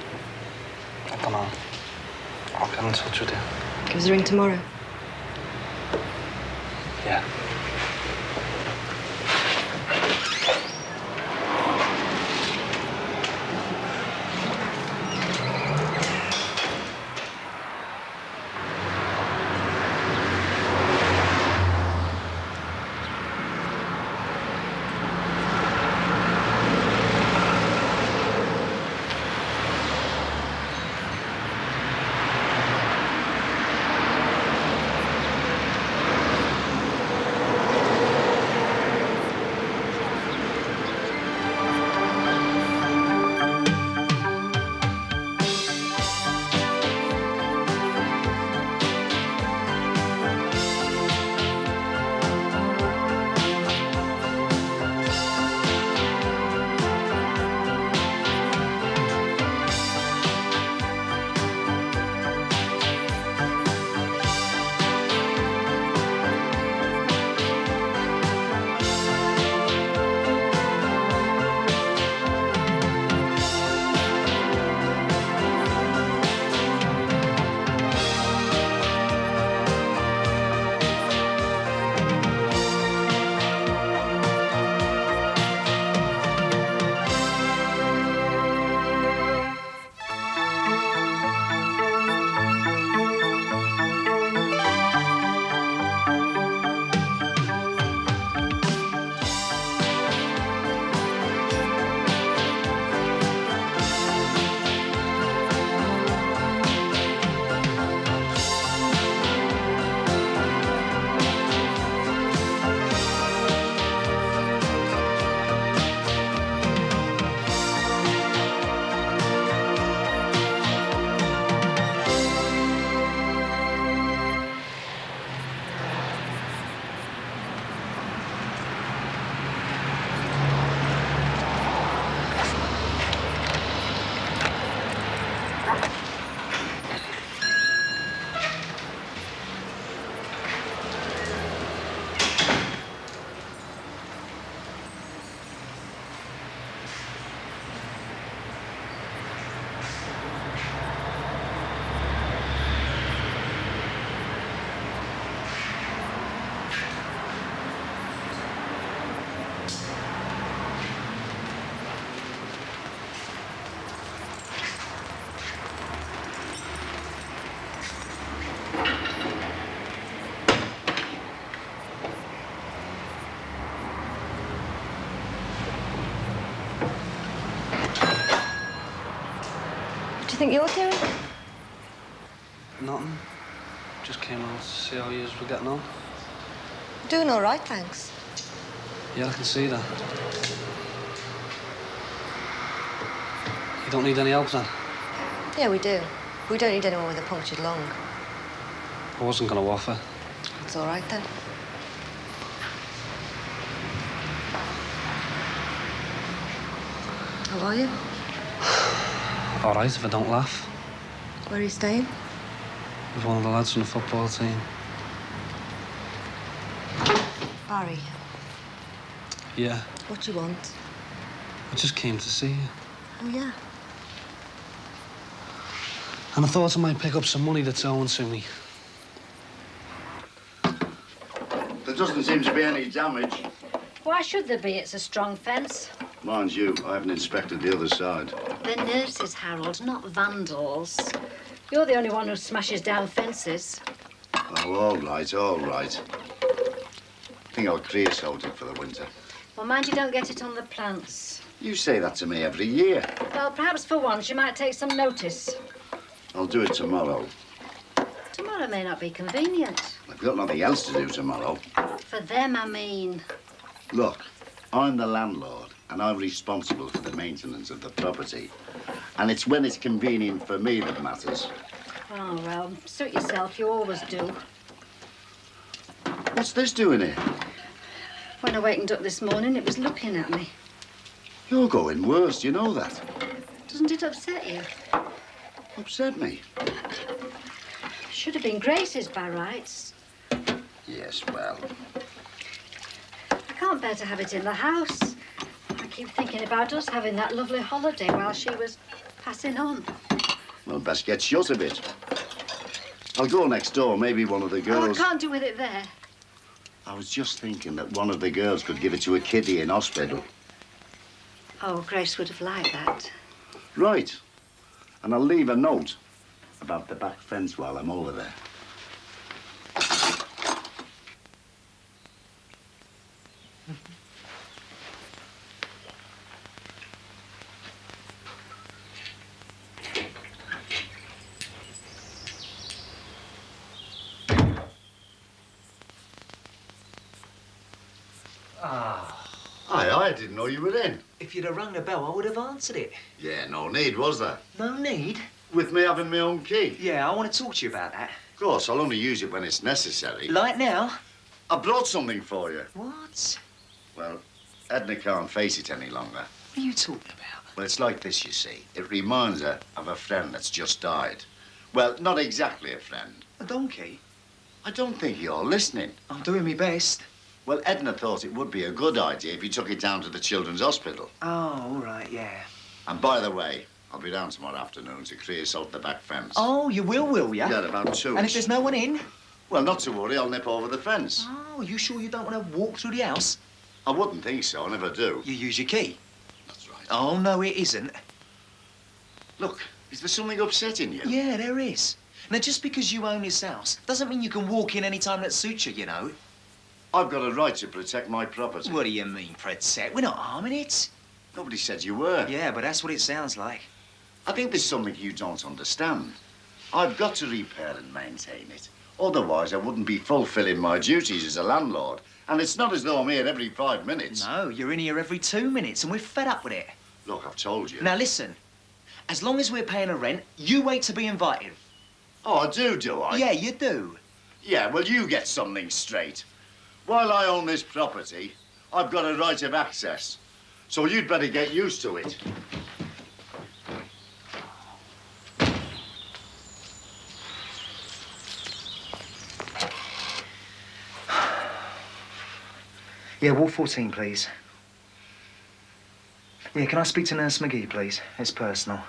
I don't know. I'll get in touch with you. Give us a ring tomorrow. Yeah. you think you're doing? Nothing. Just came out to see how you were getting on. Doing all right, thanks. Yeah, I can see that. You don't need any help, then? Yeah, we do. We don't need anyone with a punctured lung. I wasn't going to offer. It's all right, then. How are you? All right, if I don't laugh. Where are you staying? With one of the lads from the football team. Barry, Yeah, what do you want? I just came to see you. Oh, yeah. And I thought I might pick up some money that's owing to me. There doesn't seem to be any damage. Why should there be? It's a strong fence. Mind you, I haven't inspected the other side. They're nurses, Harold, not vandals. You're the only one who smashes down fences. Oh, all right, all right. I think I'll creosote it for the winter. Well, mind you don't get it on the plants. You say that to me every year. Well, perhaps for once you might take some notice. I'll do it tomorrow. Tomorrow may not be convenient. I've got nothing else to do tomorrow. For them, I mean. Look, I'm the landlord, and I'm responsible for the maintenance of the property. And it's when it's convenient for me that matters. Oh, well, suit yourself. You always do. What's this doing here? When I wakened up this morning, it was looking at me. You're going worse, you know that. Doesn't it upset you? Upset me? Should have been Grace's by rights. Yes, well. I can't bear to have it in the house. I keep thinking about us having that lovely holiday while she was passing on. Well, best get shut of it. I'll go next door. Maybe one of the Oh, I girls... can't do with it there. I was just thinking that one of the girls could give it to a kiddie in hospital. Oh, Grace would have liked that. Right. And I'll leave a note about the back fence while I'm over there. I didn't know you were in. If you'd have rung the bell, I would have answered it. Yeah, no need, was there? No need? With me having my own key. Yeah, I want to talk to you about that. Of course, I'll only use it when it's necessary. Like now? I brought something for you. What? Well, Edna can't face it any longer. What are you talking about? Well, it's like this, you see. It reminds her of a friend that's just died. Well, not exactly a friend. A donkey? I don't think you're listening. I'm doing my best. Well, Edna thought it would be a good idea if you took it down to the children's hospital. Oh, all right, yeah. And by the way, I'll be down tomorrow afternoon to creosote the back fence. Oh, you will you? Yeah, about 2. And if there's no one in? Well, not to worry, I'll nip over the fence. Oh, you sure you don't want to walk through the house? I wouldn't think so, I never do. You use your key? That's right. Oh, no, it isn't. Look, is there something upsetting you? Yeah, there is. Now, just because you own this house doesn't mean you can walk in any time that suits you, you know. I've got a right to protect my property. What do you mean, protect? We're not harming it. Nobody said you were. Yeah, but that's what it sounds like. I think there's something you don't understand. I've got to repair and maintain it. Otherwise, I wouldn't be fulfilling my duties as a landlord. And it's not as though I'm here every 5 minutes. No, you're in here every 2 minutes, and we're fed up with it. Look, I've told you. Now, listen. As long as we're paying a rent, you wait to be invited. Oh, I do I? Yeah, you do. Yeah, well, you get something straight. While I own this property, I've got a right of access. So you'd better get used to it. Yeah, Ward 14, please. Yeah, can I speak to Nurse McGee, please? It's personal.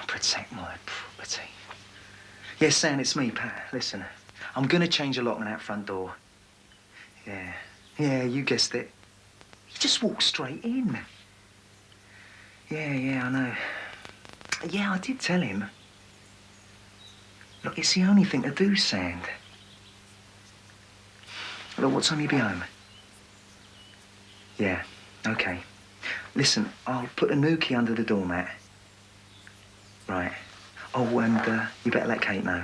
Protect my property. Yes, Sam, it's me, Pat. Listen, I'm gonna change a lock on that front door. Yeah, you guessed it. You just walk straight in. Yeah, I know. Yeah, I did tell him. Look, it's the only thing to do, Sand. Look, what time you be home? Yeah, okay. Listen, I'll put a new key under the doormat. Right. Oh, and you better let Kate know.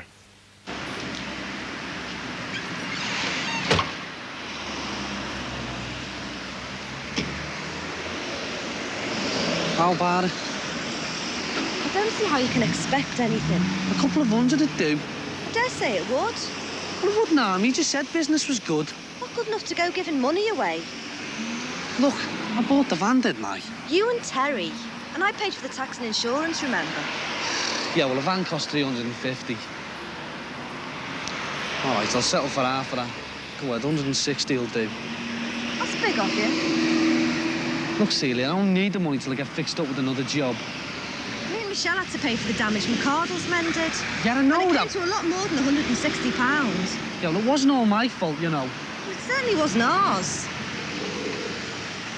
How bad? I don't see how you can expect anything. A couple of hundred would do. I dare say it would. Well, it wouldn't harm. You just said business was good. Not good enough to go giving money away. Look, I bought the van, didn't I? You and Terry. And I paid for the tax and insurance, remember? Yeah, well, the van cost 350. All right, I'll settle for half of that. Go ahead, 160 will do. That's big of you. Look, Celia, I don't need the money till I get fixed up with another job. Me and Michelle had to pay for the damage McCardle's mended. Yeah, I know and it that. came to a lot more than £160. Yeah, well, it wasn't all my fault, you know. It certainly wasn't ours.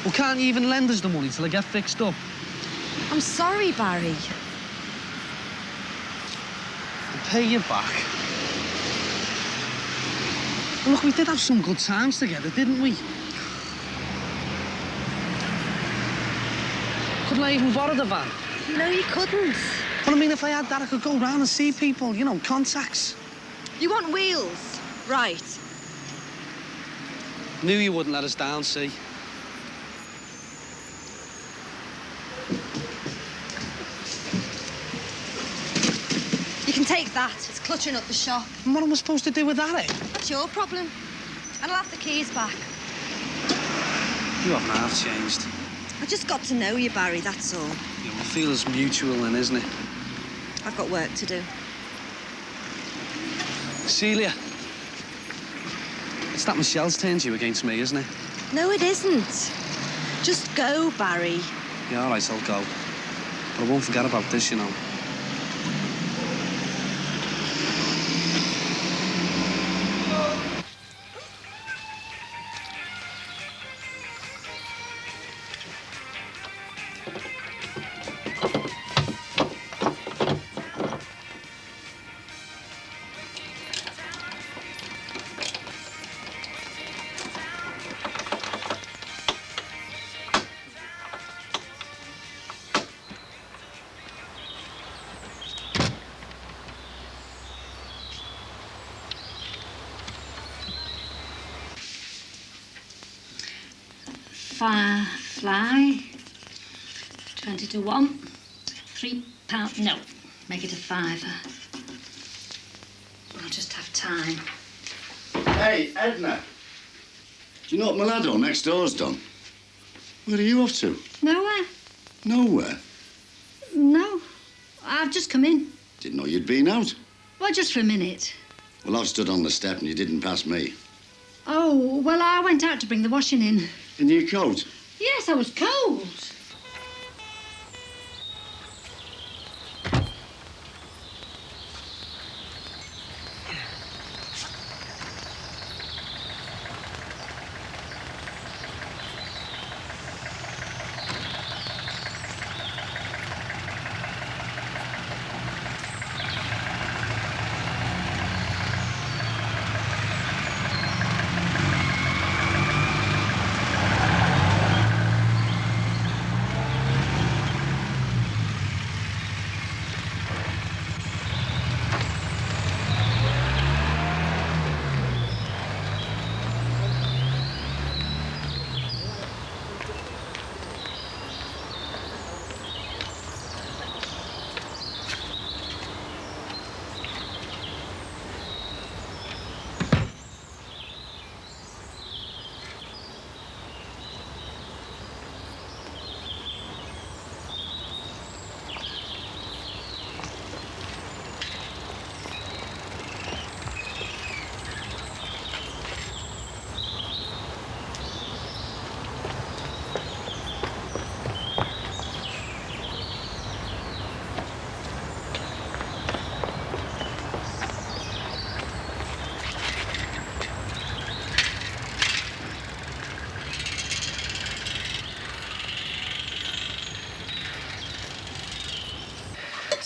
Well, can't you even lend us the money till I get fixed up? I'm sorry, Barry. I'll pay you back. Well, look, we did have some good times together, didn't we? Couldn't I even borrow the van? No, you couldn't. Well, I mean, if I had that, I could go round and see people, you know, contacts. You want wheels? Right. Knew you wouldn't let us down, see? You can take that. It's cluttering up the shop. And what am I supposed to do with that, eh? That's your problem. And I'll have the keys back. You haven't half changed. I just got to know you, Barry, that's all. Yeah, well, feel it's mutual then, isn't it? I've got work to do. Celia. It's that Michelle's turned you against me, isn't it? No, it isn't. Just go, Barry. Yeah, all right, I'll go. But I won't forget about this, you know. Fly. 20 to 1. £3. No, make it a fiver. I'll just have time. Hey, Edna. Do you know what my lad on next door's done? Where are you off to? Nowhere. Nowhere. No, I've just come in. Didn't know you'd been out. Well, just for a minute. Well, I've stood on the step and you didn't pass me. Oh, well, I went out to bring the washing in. In your coat? Yes, I was cold.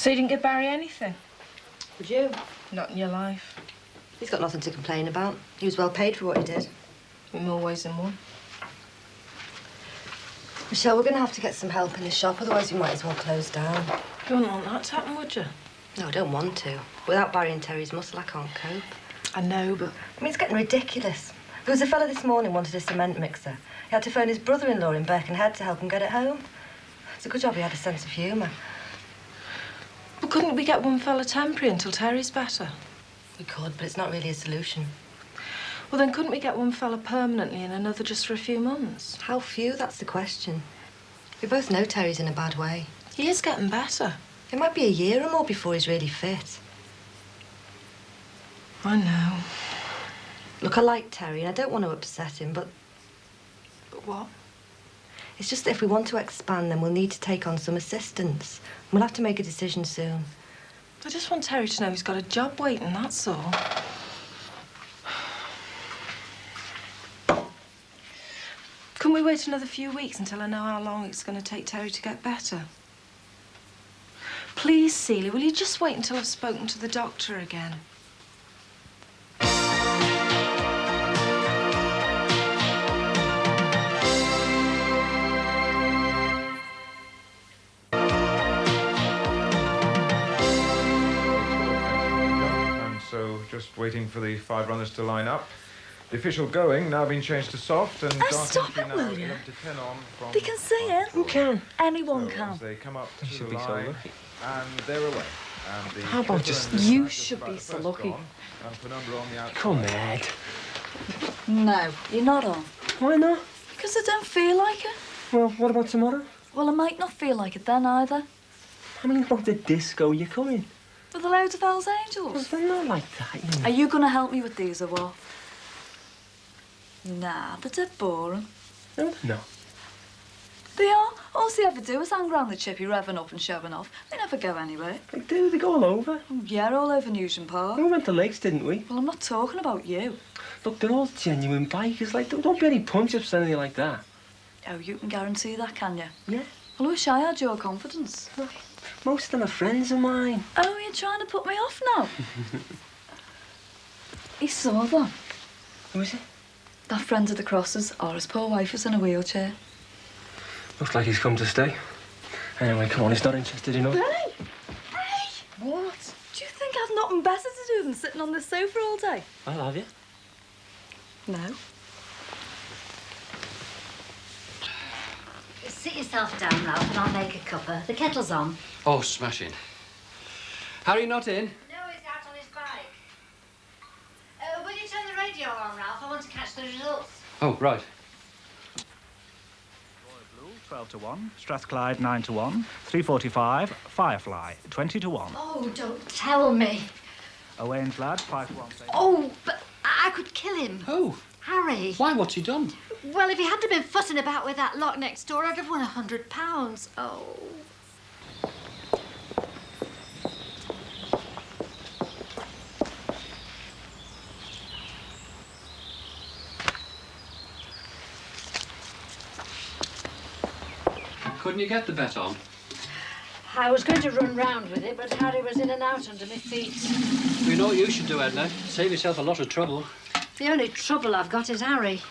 So you didn't give Barry anything? Would you? Not in your life. He's got nothing to complain about. He was well paid for what he did. In more ways than one. Michelle, we're going to have to get some help in the shop, otherwise we might as well close down. You wouldn't want that to happen, would you? No, I don't want to. Without Barry and Terry's muscle, I can't cope. I know, but... I mean, it's getting ridiculous. There was a fella this morning wanted a cement mixer. He had to phone his brother-in-law in Birkenhead to help him get it home. It's a good job he had a sense of humour. But couldn't we get one fella temporary until Terry's better? We could, but it's not really a solution. Well, then couldn't we get one fella permanently and another just for a few months? How few? That's the question. We both know Terry's in a bad way. He is getting better. It might be a year or more before he's really fit. I know. Look, I like Terry and I don't want to upset him, but... But what? It's just that if we want to expand, then we'll need to take on some assistance. We'll have to make a decision soon. I just want Terry to know he's got a job waiting, that's all. Couldn't we wait another few weeks until I know how long it's going to take Terry to get better? Please, Celia, will you just wait until I've spoken to the doctor again? And so just waiting for the 5 runners to line up. The official going now been changed to soft and dark stop entry it, now will you? 11 to 10 on from... They can see it. Who can? Anyone So can. as they come up You to should the be so line, lucky. and they're away. And the How about clipper just and the you back is should about be the so first lucky. gone, and Penumbra on the outside. Come Ed. No, you're not on. Why not? Because I don't feel like it. Well, what about tomorrow? Well, I might not feel like it then either. I mean, about the disco, you're coming. With the loads of Hell's Angels. Well, they're not like that, you know. Are you going to help me with these or what? Nah, they're dead boring. No, no. They are. All they ever do is hang around the chippy, revving up and showing off. They never go anywhere. They do, they go all over. Oh, yeah, all over Newton Park. We went to Lakes, didn't we? Well, I'm not talking about you. Look, they're all genuine bikers. Like, don't be any punch-ups or anything like that. Oh, you can guarantee that, can you? Yeah. Well, I wish I had your confidence. Most of them are friends of mine. Oh, you're trying to put me off now? He saw them. Who is it? That friend of the Crosses, or his poor wife is in a wheelchair. Looks like he's come to stay. Anyway, come on, he's not interested enough. Hey! Hey! What? Do you think I've nothing better to do than sitting on this sofa all day? I'll have you. No. Sit yourself down, Ralph, and I'll make a cuppa. The kettle's on. Oh, smashing. Harry not in? No, he's out on his bike. Will you turn the radio on, Ralph? I want to catch the results. Oh, right. 12 to 1, Strathclyde 9 to 1, 3:45, Firefly 20 to 1. Oh, don't tell me. Owain's Lad 5 to 1. Oh, but I could kill him. Oh. Harry. Why? What's he done? Well, if he hadn't been fussing about with that lot next door, I'd have won £100. Oh. Couldn't you get the bet on? I was going to run round with it, but Harry was in and out under my feet. You know what you should do, Edna? Save yourself a lot of trouble. The only trouble I've got is Harry.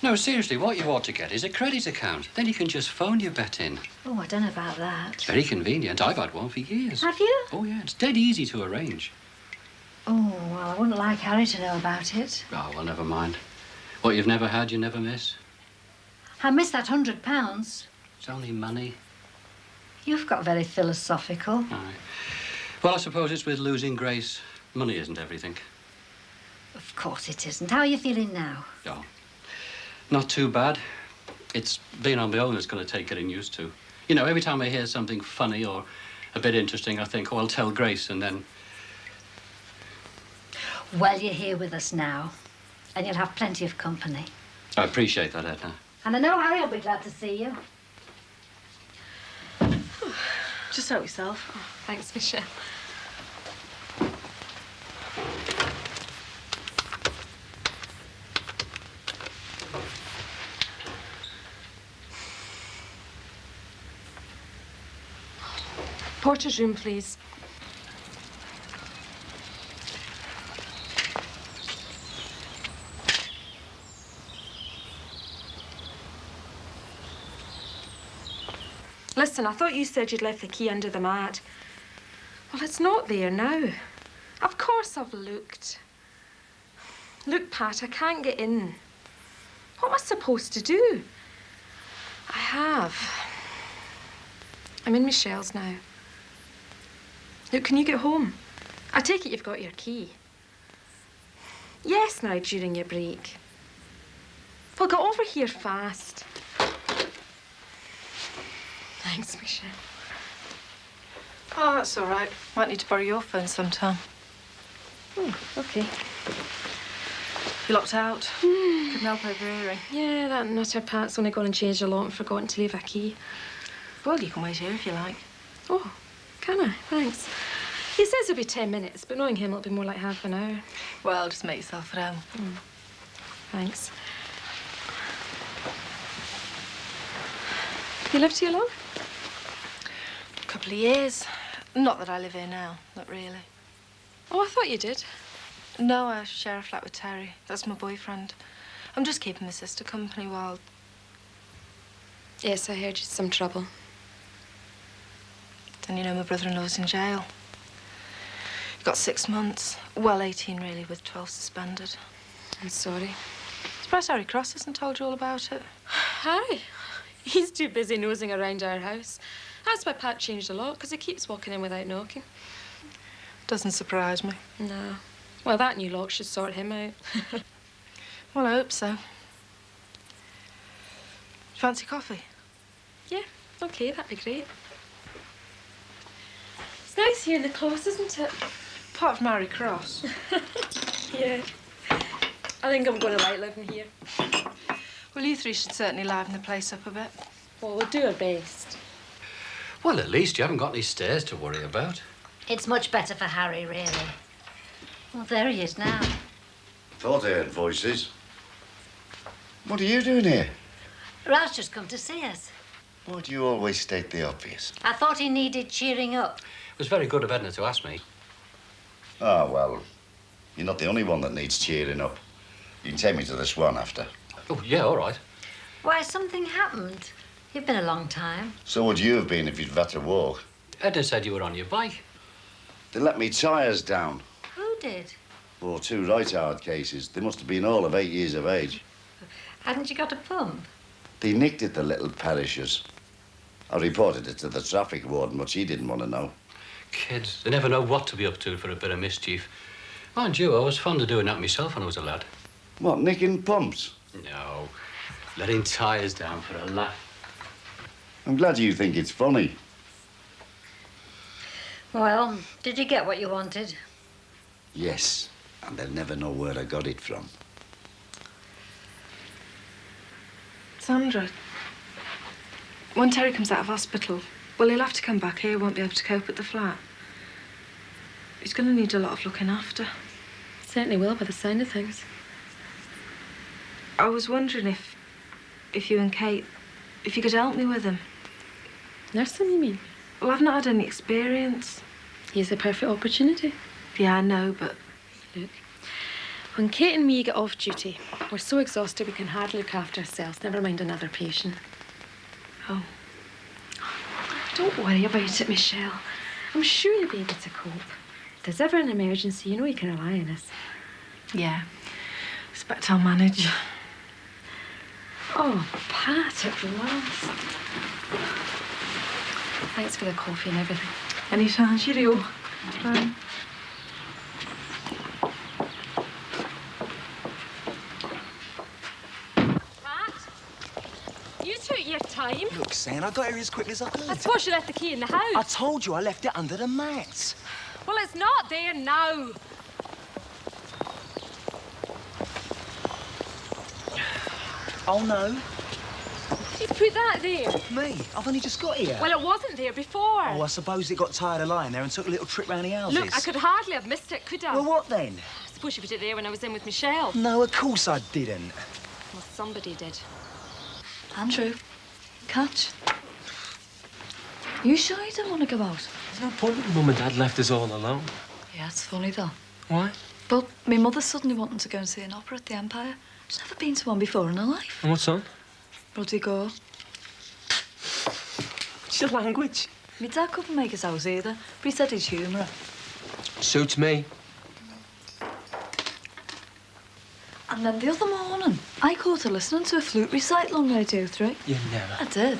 No, seriously, what you ought to get is a credit account. Then you can just phone your bet in. Oh, I don't know about that. It's very convenient. I've had one for years. Have you? Oh, yeah. It's dead easy to arrange. Oh, well, I wouldn't like Harry to know about it. Oh, well, never mind. What you've never had, you never miss. I missed that £100. It's only money. You've got very philosophical. All right. Well, I suppose it's with losing grace. Money isn't everything. Of course it isn't. How are you feeling now? Oh, not too bad. It's being on my own that's going to take getting used to. You know, every time I hear something funny or a bit interesting, I think, oh, I'll tell Grace, and then... Well, you're here with us now, and you'll have plenty of company. I appreciate that, Edna. And I know Harry will be glad to see you. Just help yourself. Oh, thanks, Michelle. Porter's room, please. listen, I thought you said you'd left the key under the mat. Well, it's not there now. Of course I've looked. Look, Pat, I can't get in. What am I supposed to do? I have. I'm in Michelle's now. Look, can you get home? I take it you've got your key. Yes, now, during your break. Well, get over here fast. Thanks, Michelle. Oh, that's all right. Might need to borrow your phone sometime. Oh, OK. You locked out? Couldn't help overhearing. Yeah, that nutter Pat's only gone and changed a lot and forgotten to leave a key. Well, you can wait here if you like. Oh, can I? Thanks. He says it'll be 10 minutes, but knowing him, it'll be more like half an hour. Well, just make yourself at home. Thanks. You lived here long? A couple of years. Not that I live here now, not really. Oh, I thought you did. No, I share a flat with Terry. That's my boyfriend. I'm just keeping my sister company while... Yes, I heard you some trouble. Then you know my brother-in-law's in jail. He got 6 months. Well, 18 really, with 12 suspended. I'm sorry. Surprised Harry Cross hasn't told you all about it. Harry? He's too busy nosing around our house. That's why Pat changed a lot, because he keeps walking in without knocking. Doesn't surprise me. No. Well, that new lock should sort him out. Well, I hope so. Fancy coffee? Yeah, OK, that'd be great. It's nice here in the close, isn't it? Apart from Harry Cross. Yeah. I think I'm going to like living here. Well, you three should certainly liven the place up a bit. Well, we'll do our best. Well, at least you haven't got any stairs to worry about. It's much better for Harry, really. Well, there he is now. Thought I heard voices. What are you doing here? Ralph's just come to see us. Why do you always state the obvious? I thought he needed cheering up. It was very good of Edna to ask me. Ah, well, you're not the only one that needs cheering up. You can take me to the Swan after. Oh, yeah, all right. Why, something happened. You've been a long time. So would you have been if you'd had to walk. Edna said you were on your bike. They let me tyres down. Who did? Oh, 2 right hard cases. They must have been all of 8 years of age. Hadn't you got a pump? They nicked it, the little perishers. I reported it to the traffic warden, but she didn't want to know. Kids, they never know what to be up to for a bit of mischief. Mind you, I was fond of doing that myself when I was a lad. What, nicking pumps? No, letting tyres down for a laugh. I'm glad you think it's funny. Well, did you get what you wanted? Yes, and they'll never know where I got it from. Sandra, when Terry comes out of hospital, well, he'll have to come back here, won't be able to cope at the flat. He's going to need a lot of looking after. Certainly will, by the sound of things. I was wondering if you and Kate, if you could help me with him. Nursing, you mean? Well, I've not had any experience. Here's a perfect opportunity. Yeah, I know, but... Look, when Kate and me get off duty, we're so exhausted we can hardly look after ourselves, never mind another patient. Oh. Don't worry about it, Michelle. I'm sure you'll be able to cope. If there's ever an emergency, you know you can rely on us. Yeah. Expect I'll manage. Oh, Pat, at last. Thanks for the coffee and everything. Anytime, cheerio. Bye. You took your time. Look, Sam, I got here as quick as I could. I suppose you left the key in the house. I told you I left it under the mat. Well, it's not there now. Oh, no. You put that there? Me? I've only just got here. Well, it wasn't there before. Oh, I suppose it got tired of lying there and took a little trip round the houses. Look, I could hardly have missed it, could I? Well, what then? I suppose you put it there when I was in with Michelle. No, of course I didn't. Well, somebody did. Andrew, catch. You sure you don't want to go out? There's no point when Mum and Dad left us all alone. Yeah, it's funny, though. Why? Well, my mother's suddenly wanting to go and see an opera at the Empire. She's never been to one before in her life. And what's on? Rodrigo. What's your language? My dad couldn't make his house either, but he said he's humourer. Suits me. And then the other morning, I caught her listening to a flute recital on Radio 3. You never. I did.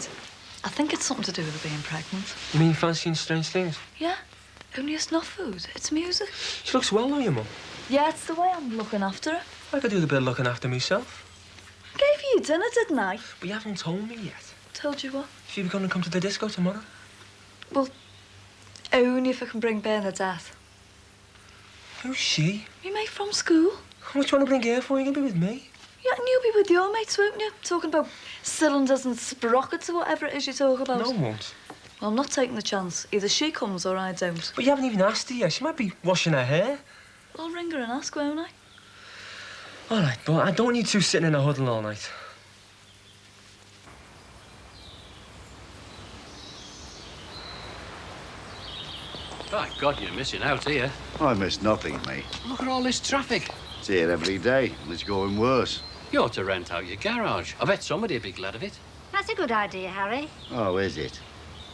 I think it's something to do with her being pregnant. You mean fancying strange things? Yeah, only it's not food, it's music. She looks well, though, your mum. Yeah, it's the way I'm looking after her. I could do the bit of looking after myself. Gave you dinner, didn't I? But you haven't told me yet. Told you what? If you were going to come to the disco tomorrow. Well, only if I can bring Bernadette. Who's she? You mate from school. What do you want to bring her for? You're going to be with me. Yeah, and you'll be with your mates, won't you? Talking about cylinders and sprockets or whatever it is you talk about. No, I won't. Well, I'm not taking the chance. Either she comes or I don't. But you haven't even asked her yet. She might be washing her hair. I'll ring her and ask, won't I? All right, but I don't want you two sitting in a huddle all night. By God, you're missing out here. I miss nothing, mate. Look at all this traffic. It's here every day, and it's going worse. You ought to rent out your garage. I bet somebody would be glad of it. That's a good idea, Harry. Oh, is it?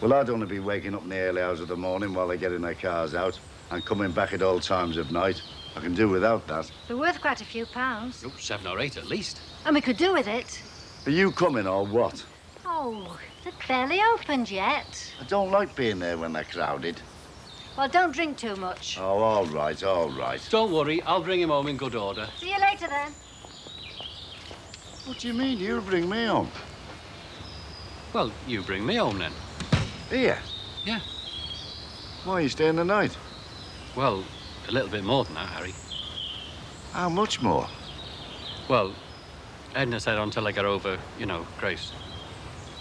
Well, I don't want to be waking up in the early hours of the morning while they're getting their cars out and coming back at all times of night. I can do without that. They're worth quite a few pounds. Oh, 7 or 8 at least. And we could do with it. Are you coming or what? Oh, they're barely opened yet. I don't like being there when they're crowded. Well, don't drink too much. Oh, all right, all right. Don't worry, I'll bring him home in good order. See you later, then. What do you mean? You bring me home? Well, you bring me home then. Here? Yeah. Why are you staying the night? Well, a little bit more than that, Harry. How much more? Well, Edna said until I get over, you know, Grace.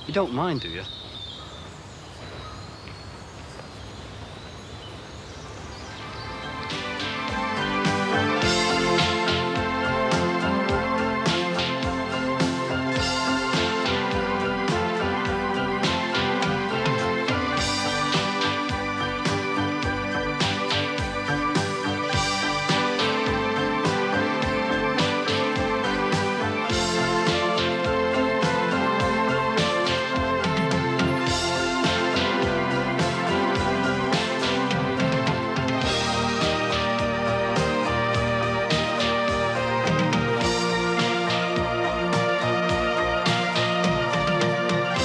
You don't mind, do you?